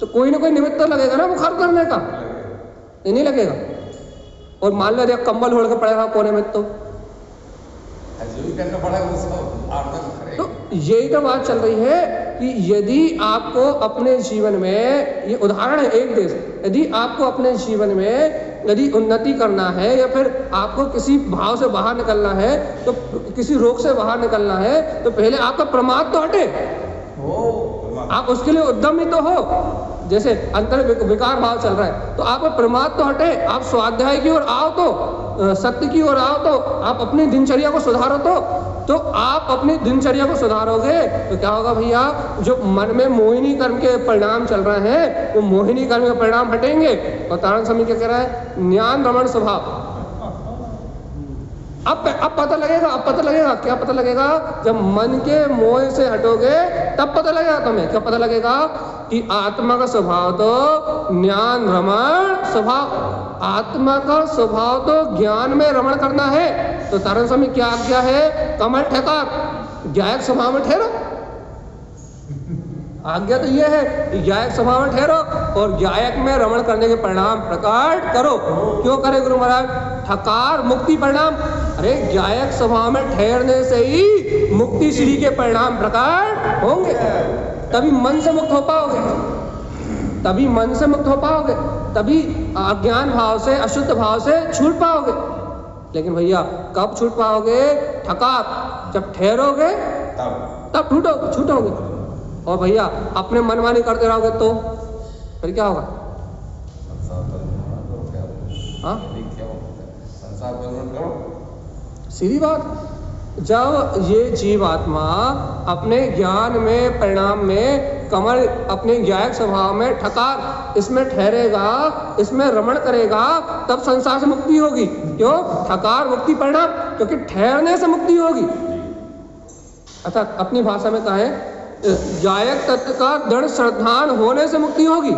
तो कोई ना कोई निमित्त तो लगेगा ना बुखार करने का, नहीं लगेगा। और मान लो यदि कंबल ओढ़ के पड़े रहा कोने में तो यही तो बात चल रही है कि यदि आपको अपने जीवन में, ये उदाहरण है एक देश, यदि आपको अपने जीवन में यदि उन्नति करना है या फिर आपको किसी भाव से बाहर निकलना है, तो किसी रोग से बाहर निकलना है तो पहले आपका प्रमाद तो हटे, आप उसके लिए उद्यमी तो हो। जैसे अंतर विकार भाव चल रहा है, तो आप प्रमाद तो हटे, आप स्वाध्याय की ओर आओ, तो सत्य की ओर आओ, तो आप अपनी दिनचर्या को सुधारो, तो आप अपनी दिनचर्या को सुधारोगे तो क्या होगा भैया, जो मन में मोहिनी कर्म के परिणाम चल रहे हैं वो मोहिनी कर्म के परिणाम हटेंगे। और तारण स्वामी क्या कह रहा है, ज्ञान रमण स्वभाव। अब पता लगेगा, अब पता लगेगा, क्या पता लगेगा, जब मन के मोह से हटोगे तब पता लगेगा तुम्हें। क्या पता लगेगा कि आत्मा का स्वभाव तो ज्ञान रमण स्वभाव, आत्मा का स्वभाव तो ज्ञान में रमण करना है। तो तारण स्वामी क्या आज्ञा है, कमल ठेकार, ज्ञायक स्वभाव में ठहरो। आज्ञा तो यह है कि ज्ञायक स्वभाव में ठहरो और ज्ञायक में रमण करने के परिणाम प्रकट करो। क्यों करे गुरु महाराज, ठकार मुक्ति परिणाम। अरे ज्ञायक स्वभाव में ठहरने से ही मुक्ति श्री के परिणाम प्रकट होंगे, तभी मन से मुक्त हो पाओगे, तभी मन से मुक्त हो पाओगे, तभी अज्ञान भाव से, अशुद्ध भाव से छूट पाओगे। लेकिन भैया कब छूट पाओगे, ठकार जब ठहरोगे तब छूटोगे। और भैया अपने मनमानी करते रहोगे तो फिर क्या होगा, हाँ सीधी बात। जब ये जीवात्मा अपने ज्ञान में, परिणाम में, कमल अपने ज्ञायक स्वभाव में, ठकार इसमें ठहरेगा, इसमें रमण करेगा, तब संसार से मुक्ति होगी। क्यों, ठकार मुक्ति परिणाम, क्योंकि ठहरने से मुक्ति होगी। अर्थात अपनी भाषा में कहें, ज्ञायक तत्व का दृढ़ श्रद्धान होने से मुक्ति होगी।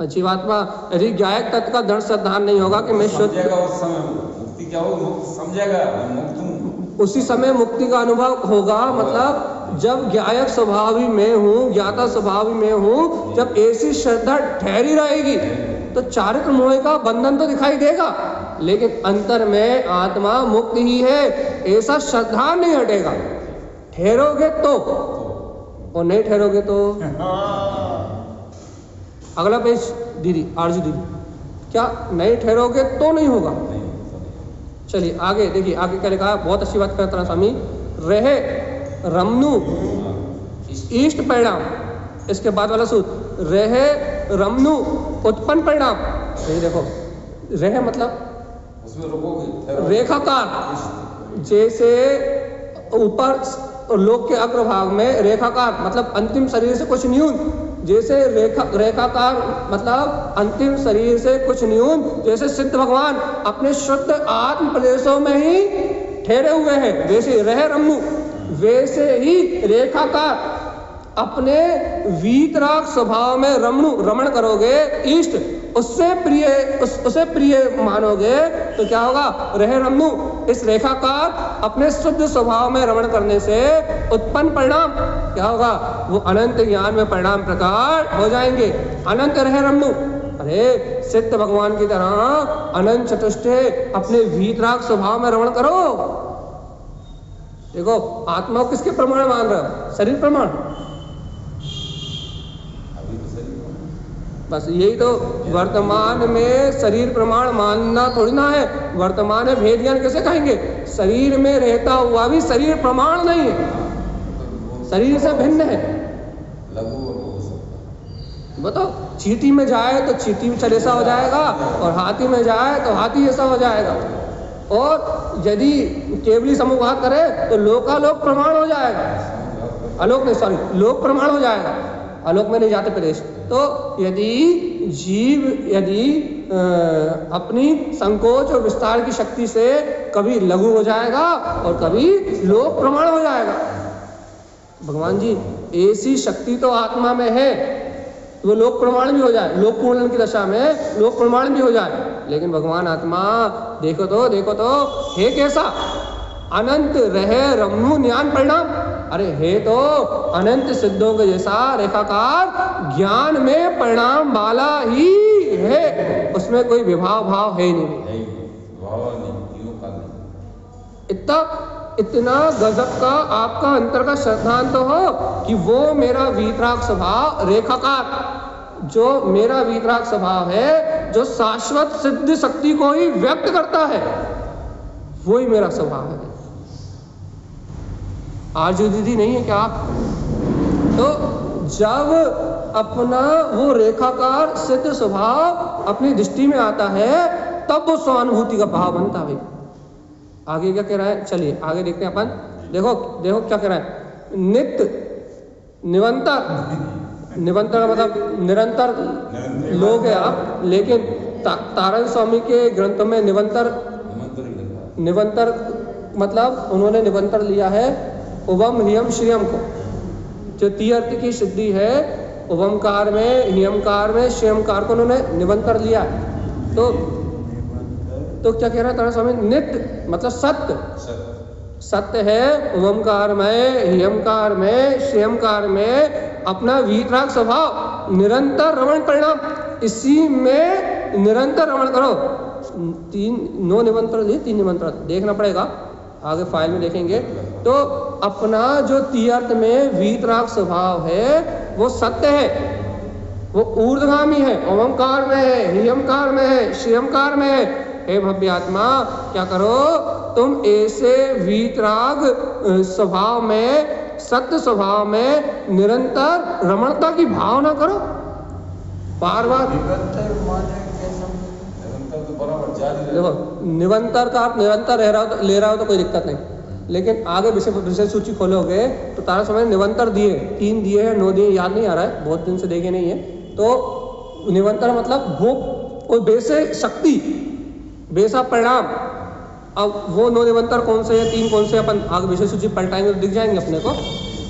जीवात्मा यदि ज्ञायक तत्व का दृढ़ श्रद्धान नहीं होगा कि मैं शुद्ध, उस समय मुक्ति क्या होगी, समझेगा मुक्त हूं, उसी समय मुक्ति का अनुभव होगा। मतलब जब ज्ञायक स्वभावी में हूँ, ज्ञाता स्वभावी में हूँ, जब ऐसी श्रद्धा ठहरी रहेगी तो चारित्र मोह का बंधन तो दिखाई देगा, लेकिन अंतर में आत्मा मुक्त ही है, ऐसा श्रद्धा नहीं हटेगा। ठहरोगे तो, और नहीं ठहरोगे तो। अगला पेज दीदी, आरजू दीदी, क्या नहीं ठहरोगे तो नहीं होगा। चलिए आगे देखिए, आगे क्या लिखा है, बहुत अच्छी बात करता स्वामी, रहे रमनु इष्ट परिणाम। इसके बाद वाला सूत्र, रहे रमनु उत्पन्न परिणाम। ये देखो, रहे मतलब उसमें रुकोगे, रेखाकार, जैसे ऊपर लोक के अग्रभाग में रेखाकार मतलब अंतिम शरीर से कुछ न्यून, जैसे रेखाकार मतलब अंतिम शरीर से कुछ न्यून, जैसे सिद्ध भगवान अपने शुद्ध आत्म प्रदेशों में ही ठहरे हुए हैं, वैसे रहे रमनु, वैसे ही रेखाकार अपने वीतराग स्वभाव में रमण करोगे, इष्ट उससे प्रिय मानोगे तो क्या होगा, रहे रमनु। इस रेखाकार अपने शुद्ध स्वभाव में रमण करने से उत्पन्न परिणाम क्या होगा, वो अनंत ज्ञान में परिणाम प्रकट हो जाएंगे। अनंत रहे रमनु, अरे सिद्ध भगवान की तरह अनंत चतुष्टय अपने वीतराग स्वभाव में रमण करो। देखो आत्मा को किसके प्रमाण मान रहे हो, शरीर प्रमाण, बस यही तो वर्तमान में शरीर प्रमाण मानना थोड़ी ना है। वर्तमान में भेद ज्ञान कैसे कहेंगे, शरीर में रहता हुआ भी शरीर प्रमाण नहीं है, शरीर से भिन्न है। बताओ, चींटी में जाए तो चींटी जैसा हो जाएगा, और हाथी में जाए तो हाथी जैसा हो जाएगा, और यदि केवली समुपघात करे तो लोकालोक प्रमाण हो जाएगा, आलोक नहीं सॉरी लोक प्रमाण हो जाएगा, आलोक में नहीं जाते प्रदेश। तो यदि जीव अपनी संकोच और विस्तार की शक्ति से कभी लघु हो जाएगा और कभी लोक प्रमाण हो जाएगा। भगवान जी ऐसी शक्ति तो आत्मा में है, वो लोक प्रमाण भी हो जाए, लोक पूर्ण की दशा में लोक प्रमाण भी हो जाए, लेकिन भगवान आत्मा देखो तो है कैसा, अनंत रहे रमनु ज्ञान परिणाम। अरे हे तो अनंत सिद्धों के जैसा रेखाकार ज्ञान में परिणाम वाला ही है, उसमें कोई विभाव भाव है नहीं। इतना गजब का आपका अंतर का श्रद्धांत तो हो कि वो मेरा वीतराग स्वभाव रेखाकार, जो मेरा वीतराग स्वभाव है, जो शाश्वत सिद्ध शक्ति को ही व्यक्त करता है, वही मेरा स्वभाव है। आरजू दीदी नहीं है क्या आप? तो जब अपना वो रेखाकार सिद्ध स्वभाव अपनी दृष्टि में आता है, तब वो स्वानुभूति का भाव बनता है। आगे क्या कह रहा है, चलिए आगे देखते हैं अपन। देखो देखो क्या कह रहा है, नित्य निरंतर, निरंतर मतलब निरंतर लोग है आप, लेकिन तारण स्वामी के ग्रंथों में निरंतर मतलब उन्होंने निरंतर लिया है उवम ह्रियम श्रियम को, जो तीर्थ की सिद्धि है उवमकार में, ह्रियमकार में, श्रियमकार को उन्होंने निरंतर लिया है। तो क्या कह रहा है तारण स्वामी, नित्य मतलब सत्य, सत्य है उवमकार में, ह्रियमकार में, श्रियमकार में अपना वीतराग स्वभाव निरंतर रमण परिणाम, इसी में निरंतर रमण करो। नौ निमंत्रण दिए, 3 निमंत्रण देखना पड़ेगा, आगे फाइल में देखेंगे। तो अपना जो तीर्थ में वीतराग स्वभाव है वो सत्य है, वो ऊर्ध्वगामी है, ओमकार में है, ह्रियमकार में है, श्रियमकार में है। हे भव्य आत्मा, क्या करो तुम ऐसे वीतराग स्वभाव में, सत्य स्वभाव में निरंतर रमणता की भावना करो। बार बार देखो, निरंतर का आप निरंतर ले रहा हो तो कोई दिक्कत नहीं, लेकिन आगे विषय सूची खोलोगे तो तारा समय निरंतर दिए, 3 दिए हैं, 9 दिए, याद नहीं आ रहा है, बहुत दिन से देखे नहीं है। तो निरंतर मतलब वो बेसे शक्ति, बेसा परिणाम। अब वो 9 निरंतर कौन से है, 3 कौन से, अपन आगे विषय सूची पलटाएंगे तो दिख जाएंगे अपने को।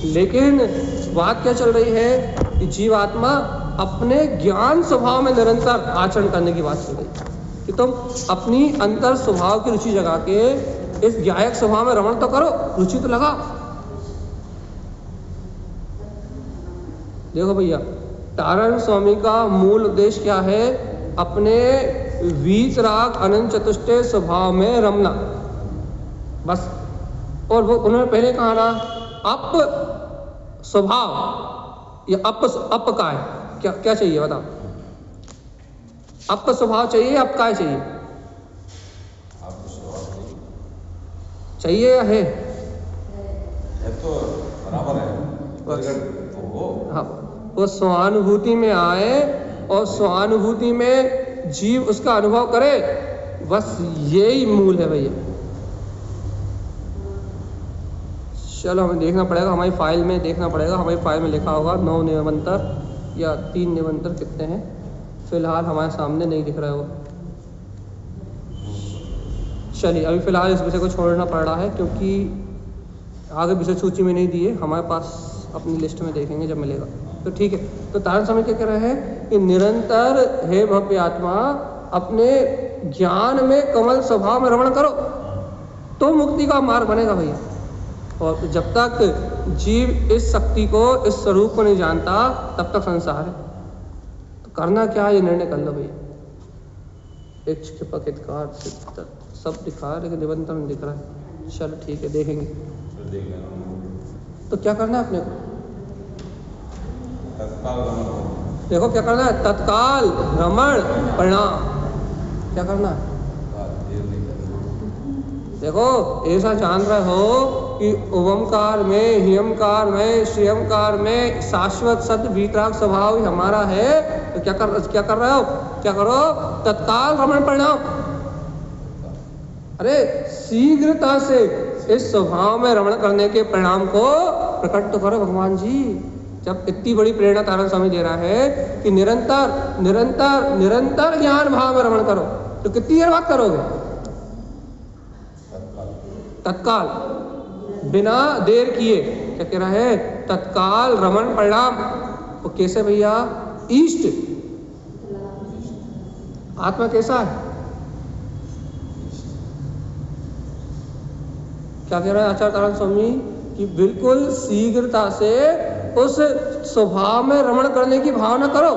लेकिन बात क्या चल रही है कि जीवात्मा अपने ज्ञान स्वभाव में निरंतर आचरण करने की बात चल रही है कि तुम अपनी अंतर स्वभाव की रुचि जगा के इस ज्ञायक स्वभाव में रमण तो करो, रुचि तो लगा। देखो भैया, तारण स्वामी का मूल उद्देश्य क्या है, अपने वीतराग अनंत चतुष्टय स्वभाव में रमना, बस। और वो उन्होंने पहले कहा ना, अप स्वभाव या अप का है, क्या चाहिए बताओ, अप स्वभाव चाहिए, अप का चाहिए, चाहिए या है तो बराबर है, तो वो हाँ, वो स्वानुभूति में आए और स्वानुभूति में जीव उसका अनुभव करे, बस यही मूल है भैया। चलो हमें देखना पड़ेगा, हमारी फाइल में देखना पड़ेगा, हमारी फाइल में लिखा होगा 9 निमंत्रण या 3 निमंत्रण कितने हैं, फिलहाल हमारे सामने नहीं दिख रहा है वो। चलिए अभी फ़िलहाल इस विषय को छोड़ना पड़ रहा है क्योंकि आगे विषय सूची में नहीं दिए, हमारे पास अपनी लिस्ट में देखेंगे जब मिलेगा तो ठीक है। तो तारण स्वामी क्या कह रहे हैं कि निरंतर हे भव्य आत्मा अपने ज्ञान में कमल स्वभाव में रमण करो तो मुक्ति का मार्ग बनेगा भैया। और जब तक जीव इस शक्ति को, इस स्वरूप को नहीं जानता तब तक संसार है। तो करना क्या है ये निर्णय कर लो भैया। एक क्षिपक हितकार सब दिखा है लेकिन निबंधन नहीं दिख रहा है। चलो ठीक है, देखेंगे। तो क्या करना है अपने को, देखो क्या करना है, तत्काल रमण परिणाम। क्या करना है देखो, ऐसा जान रहे हो कि ओमकार में, ह्रियमकार में, श्रियमकार में शाश्वत सत्य वीतराग स्वभाव ही हमारा है। तो क्या कर रहे हो, क्या करो, तत्काल रमण परिणाम। अरे शीघ्रता से इस स्वभाव में रमण करने के परिणाम को प्रकट तो करो भगवान जी। जब इतनी बड़ी प्रेरणा तारण स्वामी दे रहा है कि निरंतर निरंतर निरंतर ज्ञान भाव में रमण करो, तो कितनी देर बाद करोगे, तत्काल, बिना देर किए। क्या कह रहा है, तत्काल रमण परिणाम। वो कैसे भैया, ईष्ट आत्मा कैसा है, क्या कह रहा है आचार्य तारण स्वामी कि बिल्कुल शीघ्रता से उस स्वभाव में रमण करने की भावना करो।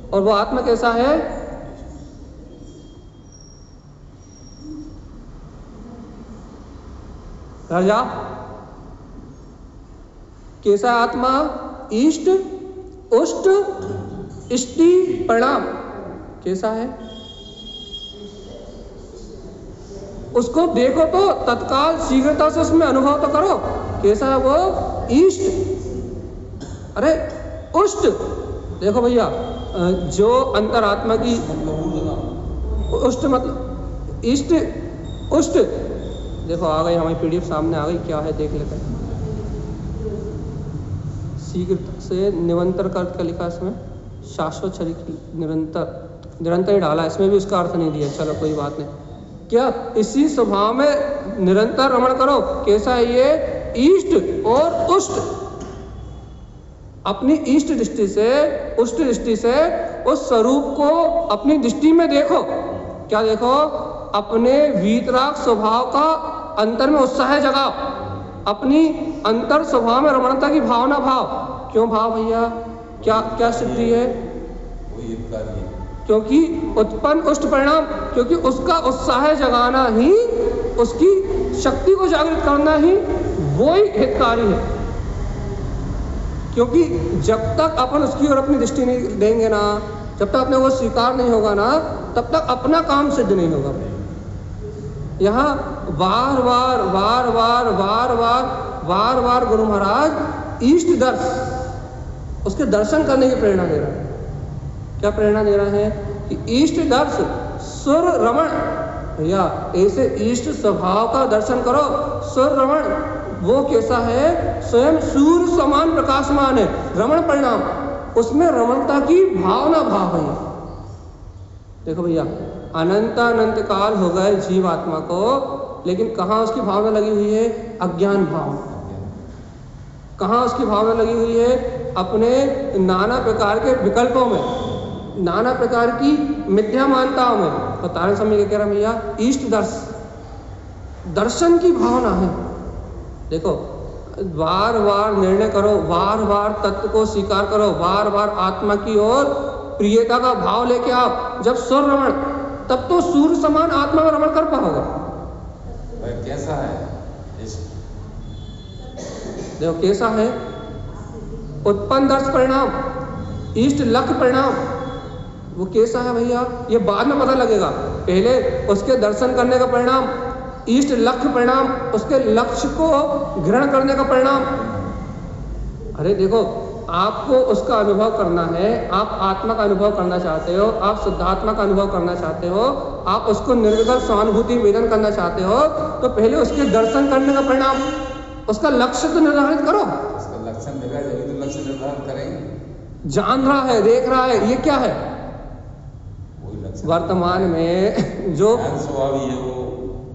और वो आत्मा कैसा है, घर जा, कैसा आत्मा, इष्ट उष्ट इष्टि परिणाम कैसा है, उसको देखो तो तत्काल शीघ्रता से उसमें अनुभव तो करो। कैसा है वो, इष्ट। अरे उष्ट, देखो भैया जो अंतरात्मा की उष्ट मतलब इष्ट उष्ट, देखो आ गई हमारी पीडीएफ सामने आ गई, क्या है देख लेते हैं। शीघ्र से निरंतर का अर्थ क्या लिखा इसमें, शाश्वत शरीर की निरंतर ही डाला, इसमें भी उसका अर्थ नहीं दिया, चलो कोई बात नहीं। क्या इसी स्वभाव में निरंतर रमण करो, कैसा है ये, इष्ट और उष्ट। अपनी इष्ट दृष्टि से उष्ट दृष्टि से उस स्वरूप को अपनी दृष्टि में देखो, क्या देखो, अपने वीतराग स्वभाव का अंतर में उत्साह जगाओ, अपनी अंतर स्वभाव में रमणता की भावना भाव। क्यों भाव भैया, क्या क्या सिद्धि है, क्योंकि उत्पन्न उष्ट परिणाम, क्योंकि उसका उत्साह जगाना ही, उसकी शक्ति को जागृत करना ही वो ही हितकारी है। क्योंकि जब तक अपन उसकी ओर अपनी दृष्टि नहीं देंगे ना, जब तक अपने वो स्वीकार नहीं होगा ना, तब तक अपना काम सिद्ध नहीं होगा। यहाँ बार बार बार बार बार बार बार बार गुरु महाराज इष्ट दर्श, उसके दर्शन करने की प्रेरणा दे रहा है। क्या प्रेरणा दे रहा है कि इष्ट दर्श सुर रमण, भैया ऐसे इष्ट स्वभाव का दर्शन करो। सुर रमण वो कैसा है, स्वयं सूर्य समान प्रकाशमान है, रमण परिणाम, उसमें रमणता की भावना भाव है। देखो भैया अनंत काल हो गए जीवात्मा को, लेकिन कहाँ उसकी भावना लगी हुई है, अज्ञान भाव। कहाँ उसकी भावना लगी हुई है, अपने नाना प्रकार के विकल्पों में, नाना प्रकार की मिथ्या मान्यताओं में। तो तारण समय क्या कह रहा भैया, इष्ट दर्शन की भावना है। देखो बार बार निर्णय करो, बार बार तत्व को स्वीकार करो, बार बार आत्मा की ओर प्रियता का भाव लेके आप जब सुर रमण, तब तो सूर्य समान आत्मा में रमण कर पाओगे। कैसा है, देखो कैसा है, उत्पन्न दर्श परिणाम, इष्ट लक्ष्य परिणाम, वो कैसा है भैया, ये बाद में पता लगेगा। पहले उसके दर्शन करने का परिणाम, इष्ट लक्ष्य परिणाम, उसके लक्ष्य को ग्रहण करने का परिणाम। अरे देखो आपको उसका अनुभव करना है, आप आत्मा का अनुभव करना चाहते हो, आप शुद्धात्मा का अनुभव करना चाहते हो, आप उसको निर्विकल्प सहानुभूति वेदन करना चाहते हो, तो पहले उसके दर्शन करने का परिणाम, उसका लक्ष्य तो निर्धारित करो। उसका लक्ष्य देखा जब तो लक्ष्य निर्धारित करेंगे। जान रहा है, देख रहा है, ये क्या है, वर्तमान में जो स्वभावी है, वो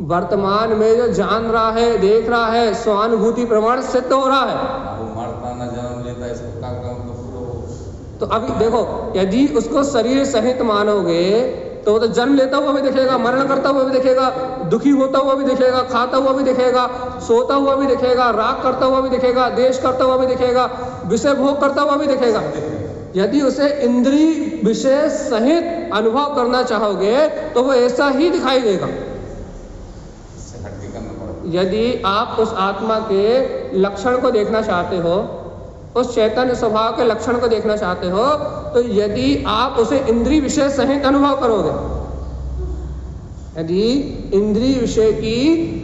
वर्तमान में जो जान रहा है, देख रहा है, स्वानुभूति प्रमाण सिद्ध हो रहा है। वो मरता ना जन्म लेता, इसको क्या कहूं तो अभी देखो यदि उसको शरीर सहित मानोगे तो वो तो जन्म लेता हुआ भी दिखेगा, मरण करता हुआ भी दिखेगा, दुखी होता हुआ भी दिखेगा, खाता हुआ भी दिखेगा, सोता हुआ भी दिखेगा, राग करता हुआ भी दिखेगा, द्वेष करता हुआ भी दिखेगा, विषय भोग करता हुआ भी दिखेगा। यदि उसे इंद्रिय विषय सहित अनुभव करना चाहोगे तो वो ऐसा ही दिखाई देगा। यदि आप उस आत्मा के लक्षण को देखना चाहते हो, उस चैतन्य स्वभाव के लक्षण को देखना चाहते हो, तो यदि आप उसे इंद्रिय विषय सहित अनुभव करोगे, यदि इंद्रिय विषय की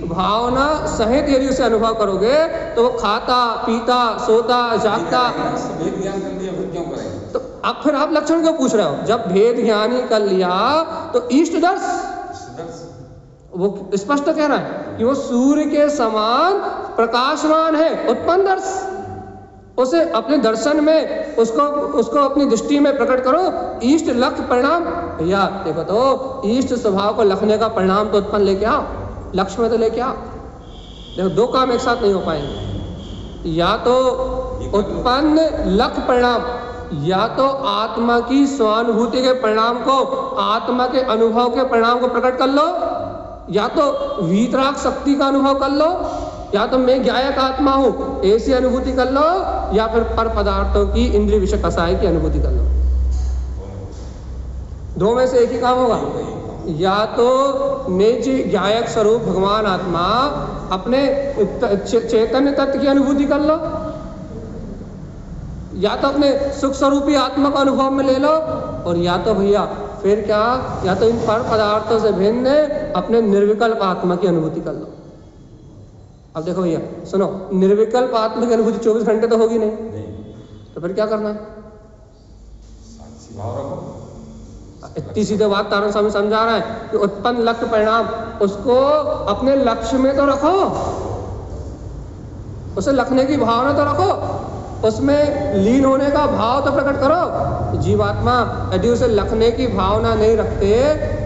भावना सहित यदि उसे अनुभव करोगे, तो वो खाता पीता सोता जागता। भेद ज्ञान कर लिया फिर क्यों करेंगे? तो अब फिर आप लक्षण क्यों पूछ रहे हो? जब भेद ज्ञान ही कर लिया तो इष्ट दर्श, वो स्पष्ट कह रहा है कि वो सूर्य के समान प्रकाशमान है, उत्पन्न दर्श। उसे अपने दर्शन में उसको अपनी दृष्टि में प्रकट करो। इष्ट लक्ष्य परिणाम, भैया देखो तो इष्ट स्वभाव को लखने का परिणाम तो उत्पन्न लेके आओ, लक्ष्य में तो लेके आओ। देखो दो काम एक साथ नहीं हो पाएंगे, या तो उत्पन्न लक्ष्य परिणाम, या तो आत्मा की स्वानुभूति के परिणाम को, आत्मा के अनुभव के परिणाम को प्रकट कर लो, या तो वीतराग शक्ति का अनुभव कर लो, या तो मैं ज्ञायक आत्मा हूं ऐसी अनुभूति कर लो, या फिर पर पदार्थों की इंद्रिय विषय कसाय की अनुभूति कर लो। दो में से एक ही काम होगा। या तो निज ज्ञायक स्वरूप भगवान आत्मा अपने चैतन्य तत्व की अनुभूति कर लो, या तो अपने सुख स्वरूपी आत्मा का अनुभव में ले लो, और या तो भैया फिर क्या, या तो इन पर पदार्थों से भिन्न अपने निर्विकल्प आत्मा की अनुभूति कर लो। अब देखो भैया सुनो, निर्विकल्प आत्मा की अनुभूति 24 घंटे तो होगी नहीं, तो फिर क्या करना है? भाव रखो। इतनी सीधे बात तारण स्वामी समझा रहा है कि उत्पन्न लक्ष्य परिणाम उसको अपने लक्ष्य में तो रखो, उसे लखने की भावना तो रखो, उसमें लीन होने का भाव तो प्रकट करो। जीवात्मा यदि उसे लखने की भावना नहीं रखते,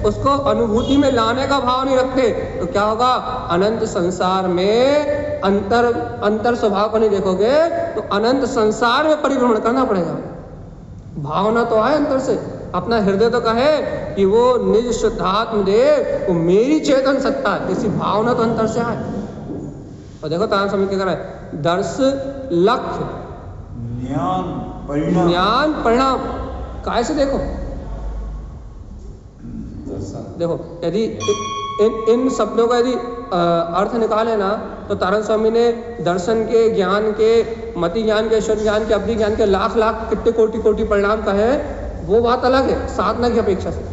उसको अनुभूति में लाने का भाव नहीं रखते, तो क्या होगा? अनंत संसार में अंतर स्वभाव को नहीं देखोगे तो अनंत संसार में परिभ्रमण करना पड़ेगा। भावना तो आए अंतर से, अपना हृदय तो कहे कि वो निज शुद्धात्म देव, वो मेरी चेतन सत्ता है, इसी भावना तो अंतर से आए। और देखो तारण स्वामी क्या कर रहा है? दर्श लक्ष्य ज्ञान परिणाम कैसे देखो? देखो यदि इन शब्दों का यदि अर्थ निकाले ना तो तारण स्वामी ने दर्शन के, ज्ञान के, मति ज्ञान के, ईश्वर ज्ञान के, अवधि ज्ञान के लाख कितने कोटि परिणाम का है, वो बात अलग है साधना की अपेक्षा से।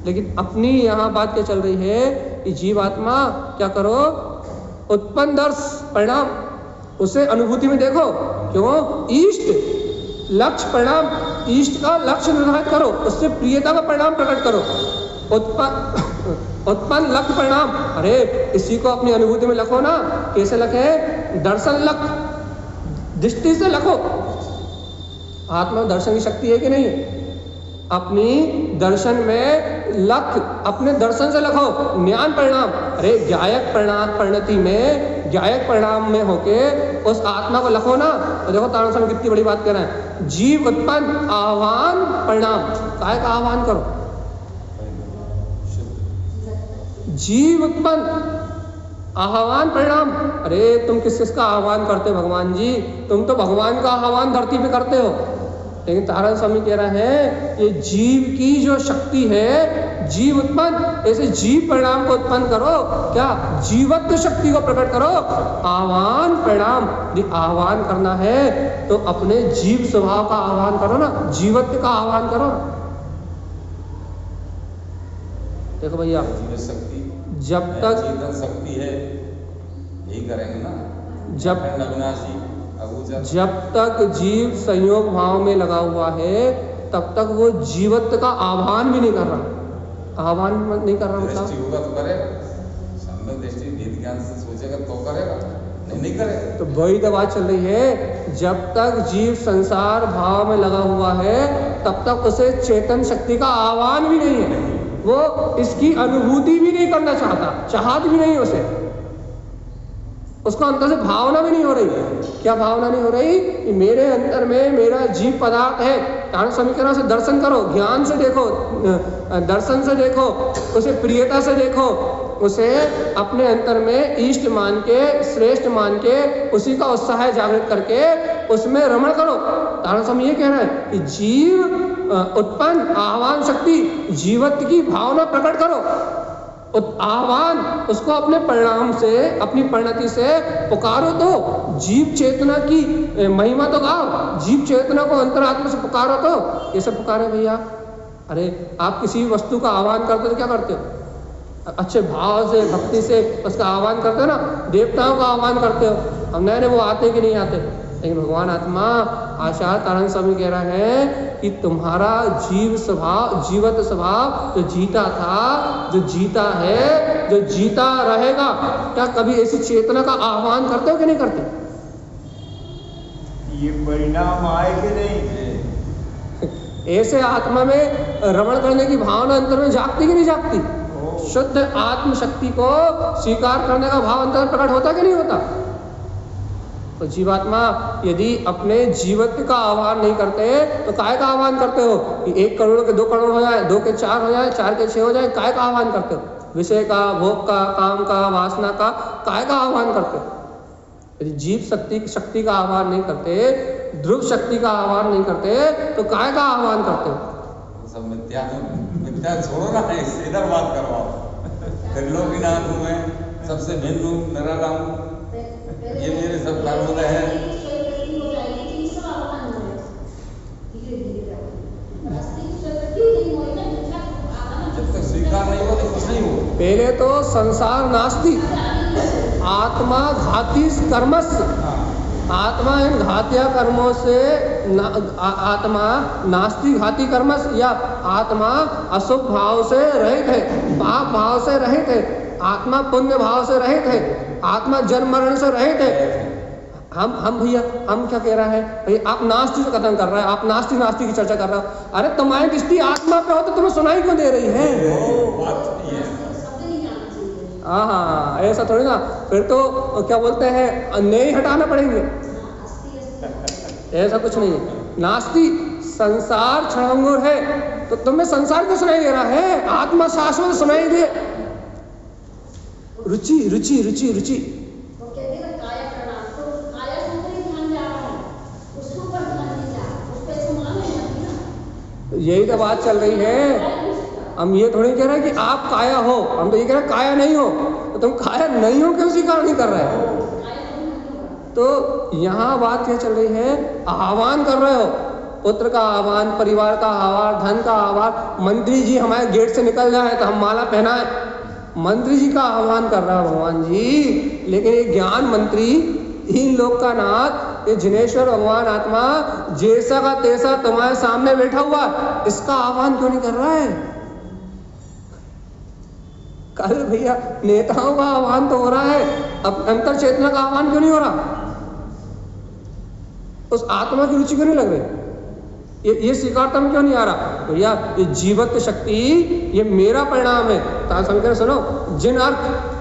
लेकिन अपनी यहाँ बात क्या चल रही है कि जीवात्मा क्या करो? उत्पन्न दर्श परिणाम उसे अनुभूति में देखो। क्यों? इष्ट लक्ष्य परिणाम, इष्ट का लक्ष्य निर्धारित करो, उससे प्रियता का परिणाम प्रकट करो। उत्पन्न लक्ष्य परिणाम, अरे इसी को अपनी अनुभूति में लखो ना। कैसे लखे? दर्शन लक्ष्य, दृष्टि से लखो। आत्मा में दर्शन की शक्ति है कि नहीं? अपनी दर्शन में लक्ष्य, अपने दर्शन से लखो। ज्ञान परिणाम, अरे ज्ञायक परिणति में, ज्ञायक परिणाम में होके उस आत्मा को लखो ना। तो देखो तारण स्वामी कितनी बड़ी बात कर रहे हैं। जीव उत्पन्न आह्वान परिणाम, काय का आह्वान करो? जीव उत्पन्न आह्वान परिणाम, अरे तुम किस किस का आह्वान करते हो भगवान जी? तुम तो भगवान का आह्वान धरती पे करते हो। लेकिन तारण स्वामी कह रहे हैं ये जीव की जो शक्ति है, जीव उत्पन्न, ऐसे जीव परिणाम को उत्पन्न करो। क्या? जीवत्व शक्ति को प्रकट करो। आह्वान परिणाम, यदि आह्वान करना है तो अपने जीव स्वभाव का आह्वान करो ना, जीवत्व का आह्वान करो। देखो भैया, शक्ति जब तक चेतन शक्ति है यही करेंगे ना। जब तक जीव संयोग भाव में लगा हुआ है तब तक वो जीवत्व का आह्वान भी नहीं कर रहा। आह्वान नहीं कर रहा दृष्टि होगा तो करेगा, सम्यक दृष्टि वेद ज्ञान से सोचेगा तो करेगा, नहीं करेगा। तो वही तो बात चल रही है। जब तक जीव संसार भाव में लगा हुआ है तब तक उसे चेतन शक्ति का आह्वान भी नहीं है। वो इसकी अनुभूति भी नहीं करना चाहता, चाहत भी नहीं उसे, उसको अंतर से भावना भी नहीं हो रही। क्या भावना नहीं हो रही? कि मेरे अंतर में मेरा जीव पदार्थ है। तारण समीकरण से दर्शन करो, ज्ञान से देखो, दर्शन से देखो, उसे प्रियता से देखो, उसे अपने अंतर में इष्ट मान के, श्रेष्ठ मान के, उसी का उत्साह जागृत करके उसमें रमण करो। तारण स्वामी ये कह रहे हैं कि जीव उत्पन्न आह्वान शक्ति, जीवत्व की भावना प्रकट करो। आह्वान उसको अपने परिणाम से, अपनी परिणति से पुकारो। तो जीव चेतना की महिमा तो गाओ, जीव चेतना को अंतरात्मा से पुकारो। तो कैसे पुकारे भैया? अरे आप किसी वस्तु का आह्वान करते हो तो क्या करते हो? अच्छे भाव से, भक्ति से उसका आह्वान करते हो ना। देवताओं का आह्वान करते हो, हम नए वो आते कि नहीं आते। लेकिन भगवान आत्मा आचार्य तारण स्वामी कह रहा है कि तुम्हारा जीव स्वभाव, जीवत स्वभाव जो जीता था, जो जीता है, जो जीता रहेगा, क्या कभी ऐसी चेतना का आह्वान करते हो कि नहीं करते? ये परिणाम आए कि नहीं? ऐसे आत्मा में रमण करने की भावना अंतर में जागती कि नहीं जागती? शुद्ध आत्म शक्ति को स्वीकार करने का भाव अंतर प्रकट होता कि नहीं होता? तो जीवात्मा यदि अपने जीवत्व का आह्वान नहीं करते तो काय का आह्वान करते हो? कि 1 करोड़ के 2 करोड़ हो जाए, 2 के 4 हो जाए, 4 के 6 हो जाए, काय का आह्वान करते हो? विषय का, भोग का, काम का, वासना का, काय का आह्वान करते हो? यदि जीव शक्ति का आह्वान नहीं करते, ध्रुव शक्ति का आह्वान नहीं करते, तो काय का आह्वान करते हो? सब मिथ्या छोड़ो ना, इधर बात करवाओ। त्रिलोकीनाथ हूँ मैं, सबसे भिन्न हूँ, निराला हूँ, ये मेरे सब कर्म है। जब तक स्वीकार नहीं हो तो कुछ नहीं हो। पहले तो संसार नास्ति, आत्मा घाती कर्मस्। आत्मा इन घातीय कर्मों से आत्मा नास्ति घाती कर्म या आत्मा अशुभ भाव से रहित है, पाप भाव से रहित है, आत्मा पुण्य भाव से रहित है, आत्मा जन्म मरण से रहित है। हम भैया हम क्या कह रहा है भैया, आप नास्ति से कथन कर रहे हैं, आप नास्ति की चर्चा कर रहे हो। अरे तुम्हारी दृष्टि आत्मा पे हो तो तुम्हें सुनाई क्यों दे रही है? हाँ, ऐसा थोड़ी ना, फिर तो क्या बोलते हैं नहीं हटाना पड़ेंगे, ऐसा कुछ नहीं है। नास्ति संसार क्षणभंगुर है, तो तुम्हें संसार क्यों सुनाई दे रहा है? आत्मा शाश्वत सुनाई दे। रुचि रुचि रुचि रुचि यही तो बात चल रही है। हम ये थोड़ी कह रहे हैं कि आप काया हो, हम तो ये कह रहे हैं काया नहीं हो। तो तुम काया नहीं हो क्यों स्वीकार नहीं कर रहे हो? तो यहाँ बात क्या चल रही है, आह्वान कर रहे हो, पुत्र का आह्वान, परिवार का आह्वान, धन का आह्वान। मंत्री जी हमारे गेट से निकल जाए तो हम माला पहनाए, मंत्री जी का आह्वान कर रहा है भगवान जी। लेकिन ये ज्ञान मंत्री, इन लोक का नाथ, ये जिनेश्वर भगवान आत्मा जैसा का तैसा तुम्हारे सामने बैठा हुआ, इसका आह्वान क्यों नहीं कर रहा है? कल भैया नेताओं का आह्वान तो हो रहा है, अब अंतर चेतना का आह्वान क्यों नहीं हो रहा? उस आत्मा की रुचि क्यों नहीं लग रही? ये स्वीकारता में क्यों नहीं आ रहा? भैया ये जीवत्व शक्ति, ये मेरा परिणाम है। समझ सुनो, जिन अर्थ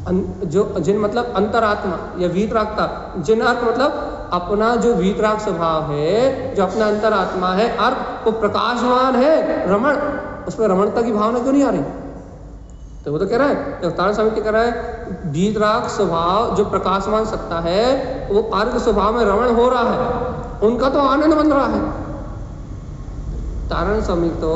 जिन मतलब अंतरात्मा या वीतरागता, जिन अर्थ मतलब अपना जो वीतराग स्वभाव है, जो अपना अंतरात्मा है, अर्थ वो प्रकाशमान है, रमण, उसमें रमणता की भावना क्यों नहीं आ रही? तो वो तो कह रहा है, अवतार स्वामी क्या कह रहा है, वीतराग स्वभाव जो प्रकाशमान सत्ता है वो अर्घ स्वभाव में रमण हो रहा है, उनका तो आनंद बन रहा है। तारण स्वामी तो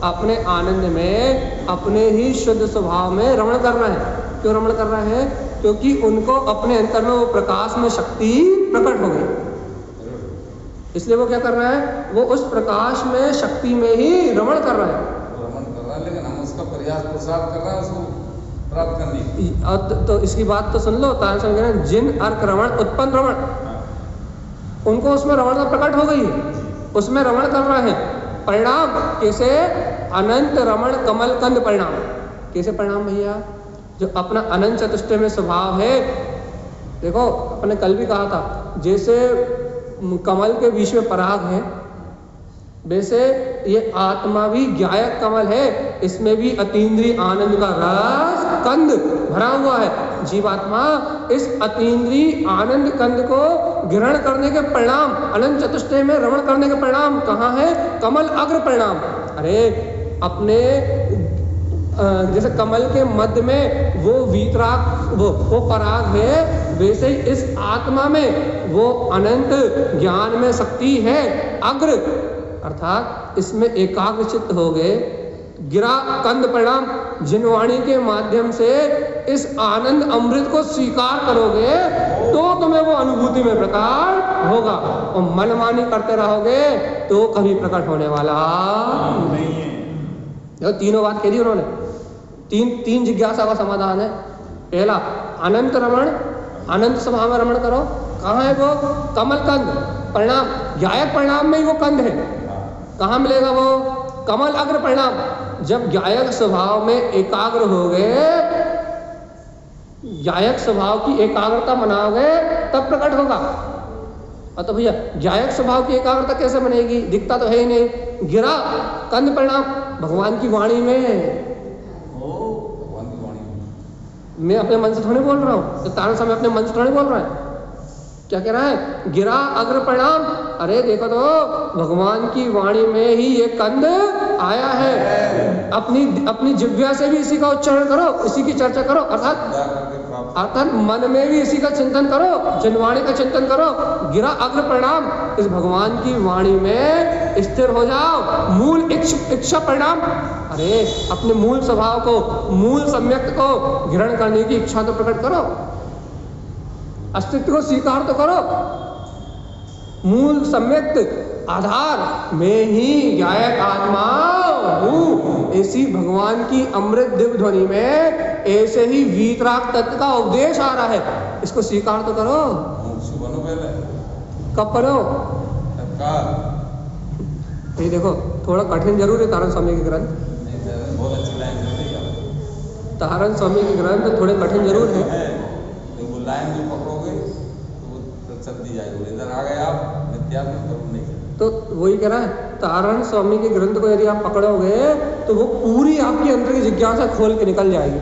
अपने आनंद में, अपने ही शुद्ध स्वभाव में रमण कर रहे हैं। क्यों रमण कर रहे हैं? क्योंकि उनको अपने अंतर में वो प्रकाश में शक्ति प्रकट हो गई, इसलिए वो क्या कर रहा है, वो उस प्रकाश में शक्ति में ही रमण कर रहा है। लेकिन हम उसका प्रयास पुरुषार्थ कर रहे हैं उसको प्राप्त करने की। तो इसकी बात तो सुन लो, तारण स्वामी कह रहे हैं जिन अर्क रमण उत्पन्न रमण, उनको उसमें रमणता प्रकट हो गई, उसमें रमण कर रहे हैं। परिणाम कैसे? अनंत रमण कमल कंद परिणाम। कैसे परिणाम भैया? जो अपना अनंत चतुष्टय में स्वभाव है, देखो अपने कल भी कहा था, जैसे कमल के बीच में पराग है, वैसे ये आत्मा भी ज्ञायक कमल है, इसमें भी अतीन्द्रिय आनंद का रस कंद भरा हुआ है। जीवात्मा इस अतीन्द्रिय आनंद कंद को ग्रहण करने के परिणाम, अनंत चतुष्टय में रमण करने के परिणाम कहाँ है? कमल अग्र परिणाम। अरे अपने जैसे कमल के मध्य में वो वीतराग, वो पराग है, वैसे ही इस आत्मा में वो अनंत ज्ञान में शक्ति है, अग्र, अर्थात इसमें एकाग्र चित्त हो गए। गिरा कंद परिणाम, जिन वाणी के माध्यम से इस आनंद अमृत को स्वीकार करोगे तो तुम्हें वो अनुभूति में प्रकट होगा, और मनमानी करते रहोगे तो कभी प्रकट होने वाला नहीं है। देखो तीनों बात कह दी उन्होंने, तीन जिज्ञासा का समाधान है। पहला अनंत रमण, अनंत स्वभाव में रमण करो। कहाँ है वो? कमल कंद परिणाम, ज्ञायक परिणाम में ही वो कंद है। कहाँ मिलेगा वो? कमल अग्र परिणाम। जब ज्ञायक स्वभाव में एकाग्र हो गए, ज्ञायक स्वभाव की एकाग्रता मनाओगे तब प्रकट होगा। तो भैया ज्ञायक स्वभाव की एकाग्रता कैसे बनेगी? दिखता तो है ही नहीं। गिरा कंद परिणाम, भगवान की वाणी में, मैं अपने मन से थोड़ी बोल रहा हूँ, तो तारण स्वामी अपने मन से थोड़ी बोल रहा है। क्या कह रहा है? गिरा अग्र परिणाम। अरे देखो तो भगवान की वाणी में ही ये कंद आया है। अपनी जिह्वा से भी इसी का उच्चारण करो, इसी की चर्चा करो, अर्थात मन में भी इसी का चिंतन करो, जनवाणी का चिंतन करो। गिरा अग्र परिणाम, इस भगवान की वाणी में स्थिर हो जाओ। मूल इच्छा परिणाम, अरे अपने मूल स्वभाव को, मूल सम्यक्त को ग्रहण करने की इच्छा तो प्रकट करो, अस्तित्व को स्वीकार तो करो। मूल सम्यक्त आधार में ही ज्ञायक आत्मा हूँ, ऐसी भगवान की अमृत दिव्य ध्वनि में ऐसे ही वीतराग तत्व का उपदेश आ रहा है, इसको स्वीकार तो करो। पहले कब पढ़े हो? तब का ये देखो थोड़ा कठिन जरूर है तारण स्वामी के ग्रंथ। नहीं सर, बहुत अच्छी लाइन चल रही है। तारण स्वामी के ग्रंथ थोड़े कठिन जरूर है। लेकिन वो लाइन जो पकड़ोगे तो वो चलती जाएगी। इधर आ गए आप मिथ्या में करूँ नहीं। तो वही कह रहा है, तारण स्वामी के ग्रंथ को यदि आप पकड़ोगे तो वो पूरी आपकी अंदर की जिज्ञासा खोल के निकल जाएगी।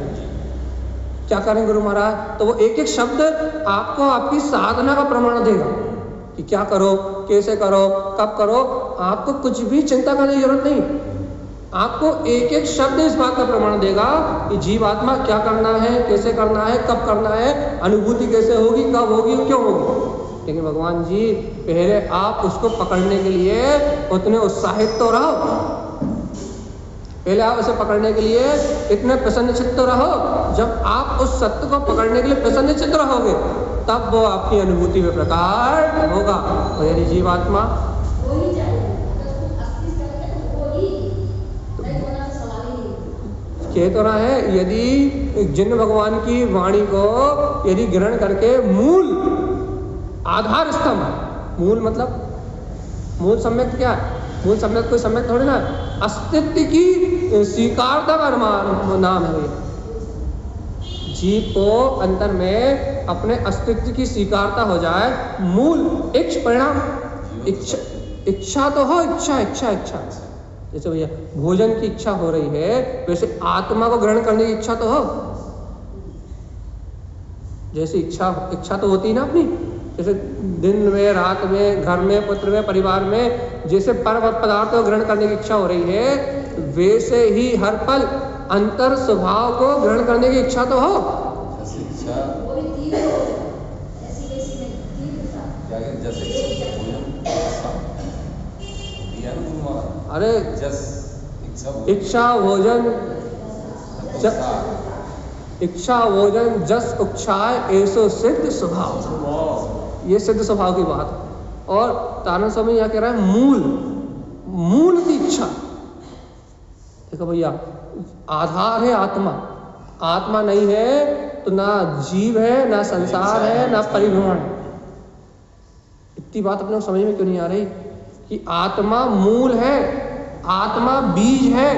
क्या करें गुरु महाराज? तो वो एक एक शब्द आपको आपकी साधना का प्रमाण देगा कि क्या करो, कैसे करो, कब करो। आपको कुछ भी चिंता करने की जरूरत नहीं। आपको एक एक शब्द इस बात का प्रमाण देगा कि जीव आत्मा क्या करना है, कैसे करना है, कब करना है, अनुभूति कैसे होगी, कब होगी, क्यों होगी। लेकिन भगवान जी पहले आप उसको पकड़ने के लिए उतने उत्साहित तो रहो, पहले आप उसे पकड़ने के लिए इतने प्रसन्नचित्त तो रहो। जब आप उस सत्य को पकड़ने के लिए प्रसन्नचित्त रहोगे तब वो आपकी अनुभूति में प्रकट होगा। और यदि जीवात्मा कह तो रहा है, यदि जिन भगवान की वाणी को यदि ग्रहण करके मूल आधार स्तंभ, मूल मतलब मूल सम्यक क्या है? मूल सम्यक कोई सम्यक थोड़ी ना, अस्तित्व की स्वीकारता का नाम है। जीव को अंतर में अपने अस्तित्व की स्वीकारता हो जाए, मूल इच्छ परिणाम, इच्छा तो हो, इच्छा जैसे भैया भोजन की इच्छा हो रही है, वैसे आत्मा को ग्रहण करने की इच्छा तो हो। जैसे इच्छा तो होती है ना अपनी, जैसे दिन में, रात में, घर में, पुत्र में, परिवार में जैसे परम पदार्थ को ग्रहण करने की इच्छा हो रही है, वैसे ही हर पल अंतर स्वभाव को ग्रहण करने की इच्छा तो हो। अरे इच्छा भोजन जस उक्षाय ऐसो सिद्ध स्वभाव, ये सिद्ध स्वभाव की बात है। और तारण स्वामी यहाँ कह रहा है मूल की इच्छा। देखो भैया, आधार है आत्मा नहीं है तो ना जीव है, ना संसार है, ना परिभ्रमण है। इतनी बात अपने को समझ में क्यों नहीं आ रही कि आत्मा मूल है, आत्मा बीज है।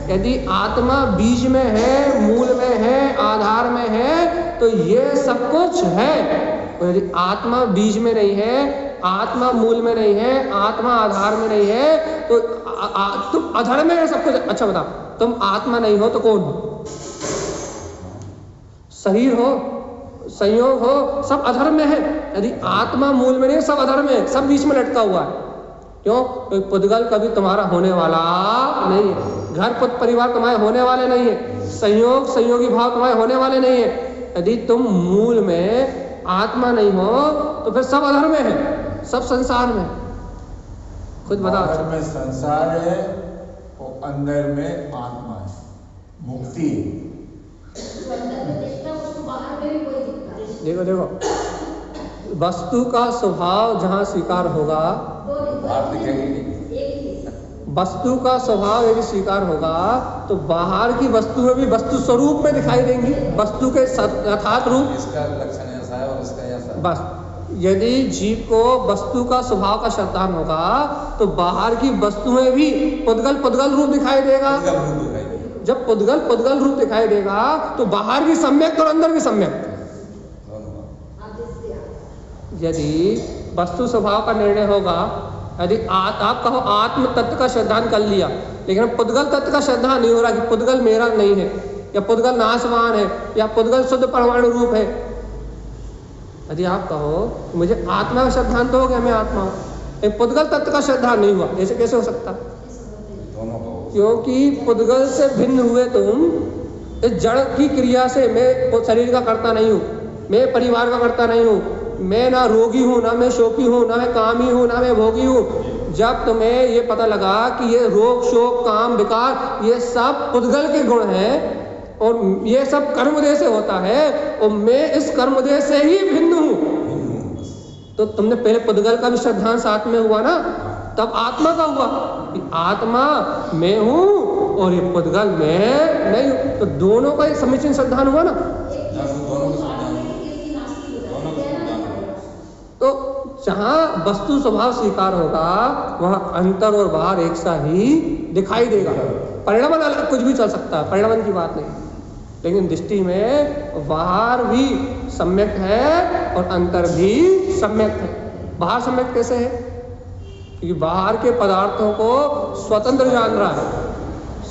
यदि आत्मा बीज में है, मूल में है, आधार में है तो ये सब कुछ है। और यदि आत्मा बीज में नहीं है, आत्मा मूल में नहीं है, आत्मा आधार में नहीं है तो तुम अधर में है सब कुछ। अच्छा बताओ, तुम आत्मा नहीं हो तो कौन हो? शरीर हो, संयोग हो, सब अधर्म में है। यदि आत्मा मूल में नहीं, सब अधर्म में है, सब बीच में लटका हुआ है। क्यों? कोई पुद्गल कभी तुम्हारा होने वाला नहीं है, घर पुत्र परिवार तुम्हारे होने वाले नहीं है, संयोगी भाव तुम्हारे होने वाले नहीं है। यदि तुम मूल में आत्मा नहीं हो तो फिर सब अधर्म में है, सब संसार में। खुद बताओ, में संसार है और अंदर में आत्मा है, मुक्ति। देखो वस्तु का स्वभाव जहाँ स्वीकार होगा, वस्तु का स्वभाव यदि स्वीकार होगा तो बाहर की वस्तु में भी वस्तु स्वरूप में दिखाई देंगी, वस्तु के यथार्थ रूप। इसका लक्षण ऐसा है और इसका ऐसा है। बस यदि जीव को वस्तु का स्वभाव का श्रद्धान होगा तो बाहर की वस्तु में भी पुद्गल रूप दिखाई देगा। जब पुद्गल रूप दिखाई देगा तो बाहर भी सम्यक और अंदर भी सम्यक। यदि वस्तु स्वभाव का निर्णय होगा, यदि आप कहो आत्म तत्व का श्रद्धान कर लिया, लेकिन पुद्गल तत्व का श्रद्धान नहीं हो रहा कि पुद्गल मेरा नहीं है, या पुद्गल नाशवान है, या पुद्गल शुद्ध परमाणु रूप है। यदि आप कहो मुझे आत्मा का श्रद्धान तो हो गया, मैं आत्मा हूँ, पुद्गल तत्व का श्रद्धान नहीं हुआ, ऐसे कैसे हो सकता? क्योंकि पुद्गल से भिन्न हुए तुम इस जड़ की क्रिया से। मैं शरीर का करता नहीं हूँ, मैं परिवार का करता नहीं हूँ, मैं ना रोगी हूँ, ना मैं शोकी हूँ, ना मैं कामी हूँ, ना मैं भोगी हूँ। जब तुम्हें ये पता लगा कि ये रोग, शोक, काम, विकार ये सब पुद्गल के गुण हैं और ये सब कर्मदेह से होता है और मैं इस कर्मदेह से ही भिन्न हूँ, तो तुमने पहले पुद्गल का भी श्रद्धान साथ में हुआ ना, तब आत्मा का हुआ कि आत्मा मैं हूँ और ये पुद्गल मैं नहीं हूँ, तो दोनों का एक समीचीन श्रद्धान हुआ ना। तो जहाँ वस्तु स्वभाव स्वीकार होगा वहाँ अंतर और बाहर एक सा ही दिखाई देगा। परिणामन अलग कुछ भी चल सकता है, परिणामन की बात नहीं, लेकिन दृष्टि में बाहर भी सम्यक है और अंतर भी सम्यक है। बाहर सम्यक कैसे है? क्योंकि बाहर के पदार्थों को स्वतंत्र जान रहा है,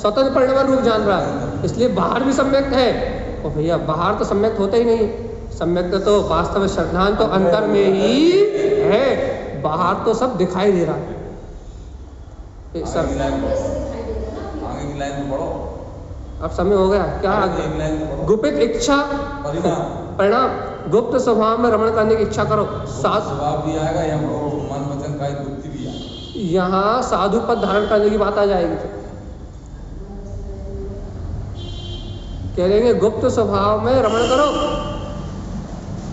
स्वतंत्र परिणाम रूप जान रहा है, इसलिए बाहर भी सम्यक है। और भैया बाहर तो सम्यक होता ही नहीं, सम्यक तो वास्तव में श्रद्धांत तो अंतर में ही है, बाहर तो सब दिखाई दे रहा है। आगे की लाइन में पढ़ो। अब समय हो गया क्या? गुप्त इच्छा परिणाम, गुप्त स्वभाव में रमण करने की इच्छा करो। स्वभाव भी आएगा, मन वचन का गुप्ति भी आएगा। यहाँ साधु पद धारण करने की बात आ जाएगी। कह देंगे गुप्त स्वभाव में रमण करो,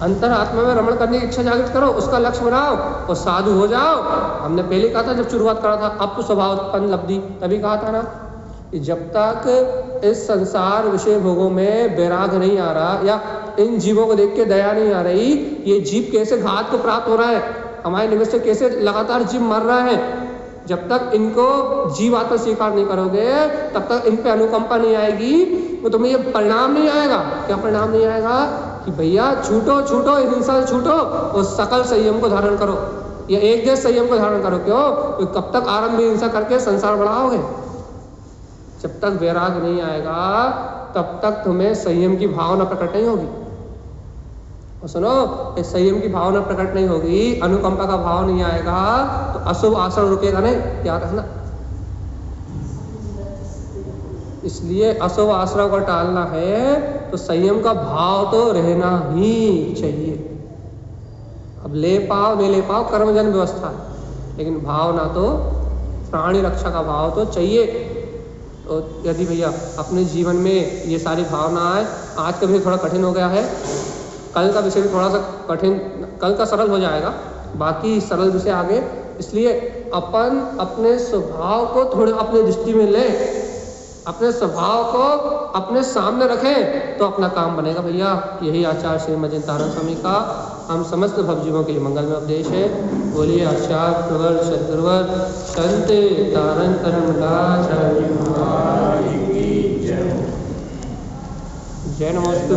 अंतर आत्मा में रमण करने की इच्छा जागृत करो, उसका लक्ष्य बनाओ और साधु हो जाओ। हमने पहले कहा था जब शुरुआत करा था, अब तो स्वभाव उत्पन्न लब्धि, तभी कहा था ना कि जब तक इस संसार विषय भोगों में वैराग नहीं आ रहा या इन जीवों को देख के दया नहीं आ रही, ये जीव कैसे घात को प्राप्त हो रहा है, हमारे निमित्त से कैसे लगातार जीव मर रहा है, जब तक इनको जीव आत्मा स्वीकार नहीं करोगे तब तक इन पे अनुकंपा नहीं आएगी, तो तुम्हें ये परिणाम नहीं आएगा। क्या परिणाम नहीं आएगा? कि भैया छूटो छूटो, हिंसा से छूटो और सकल संयम को धारण करो, या एक देश संयम को धारण करो। क्यों? तो कब तक आरंभ हिंसा करके संसार बढ़ाओगे? जब तक वैराग नहीं आएगा तब तक तुम्हें संयम की भावना प्रकट नहीं होगी। और सुनो, इस संयम की भावना प्रकट नहीं होगी, अनुकंपा का भाव नहीं आएगा, तो अशुभ आचरण रुकेगा नहीं, याद रखना। इसलिए अशुभ आचरण को टालना है तो संयम का भाव तो रहना ही चाहिए। अब ले पाओ नहीं ले पाओ कर्मजन व्यवस्था है, लेकिन भावना तो प्राणी रक्षा का भाव तो चाहिए। तो यदि भैया अपने जीवन में ये सारी भावनाएं, आज का विषय थोड़ा कठिन हो गया है, कल का विषय भी थोड़ा सा कठिन, कल का सरल हो जाएगा, बाकी सरल विषय आगे। इसलिए अपन अपने स्वभाव को थोड़े अपने दृष्टि में लें, अपने स्वभाव को अपने सामने रखें तो अपना काम बनेगा भैया। यही आचार्य श्री मजिंतारण स्वामी का हम समस्त भवजीवों के लिए मंगल में उपदेश है। बोलिए आचार्य प्रवर सद्गुरुवर संत तारण तरण जय नमोस्तु।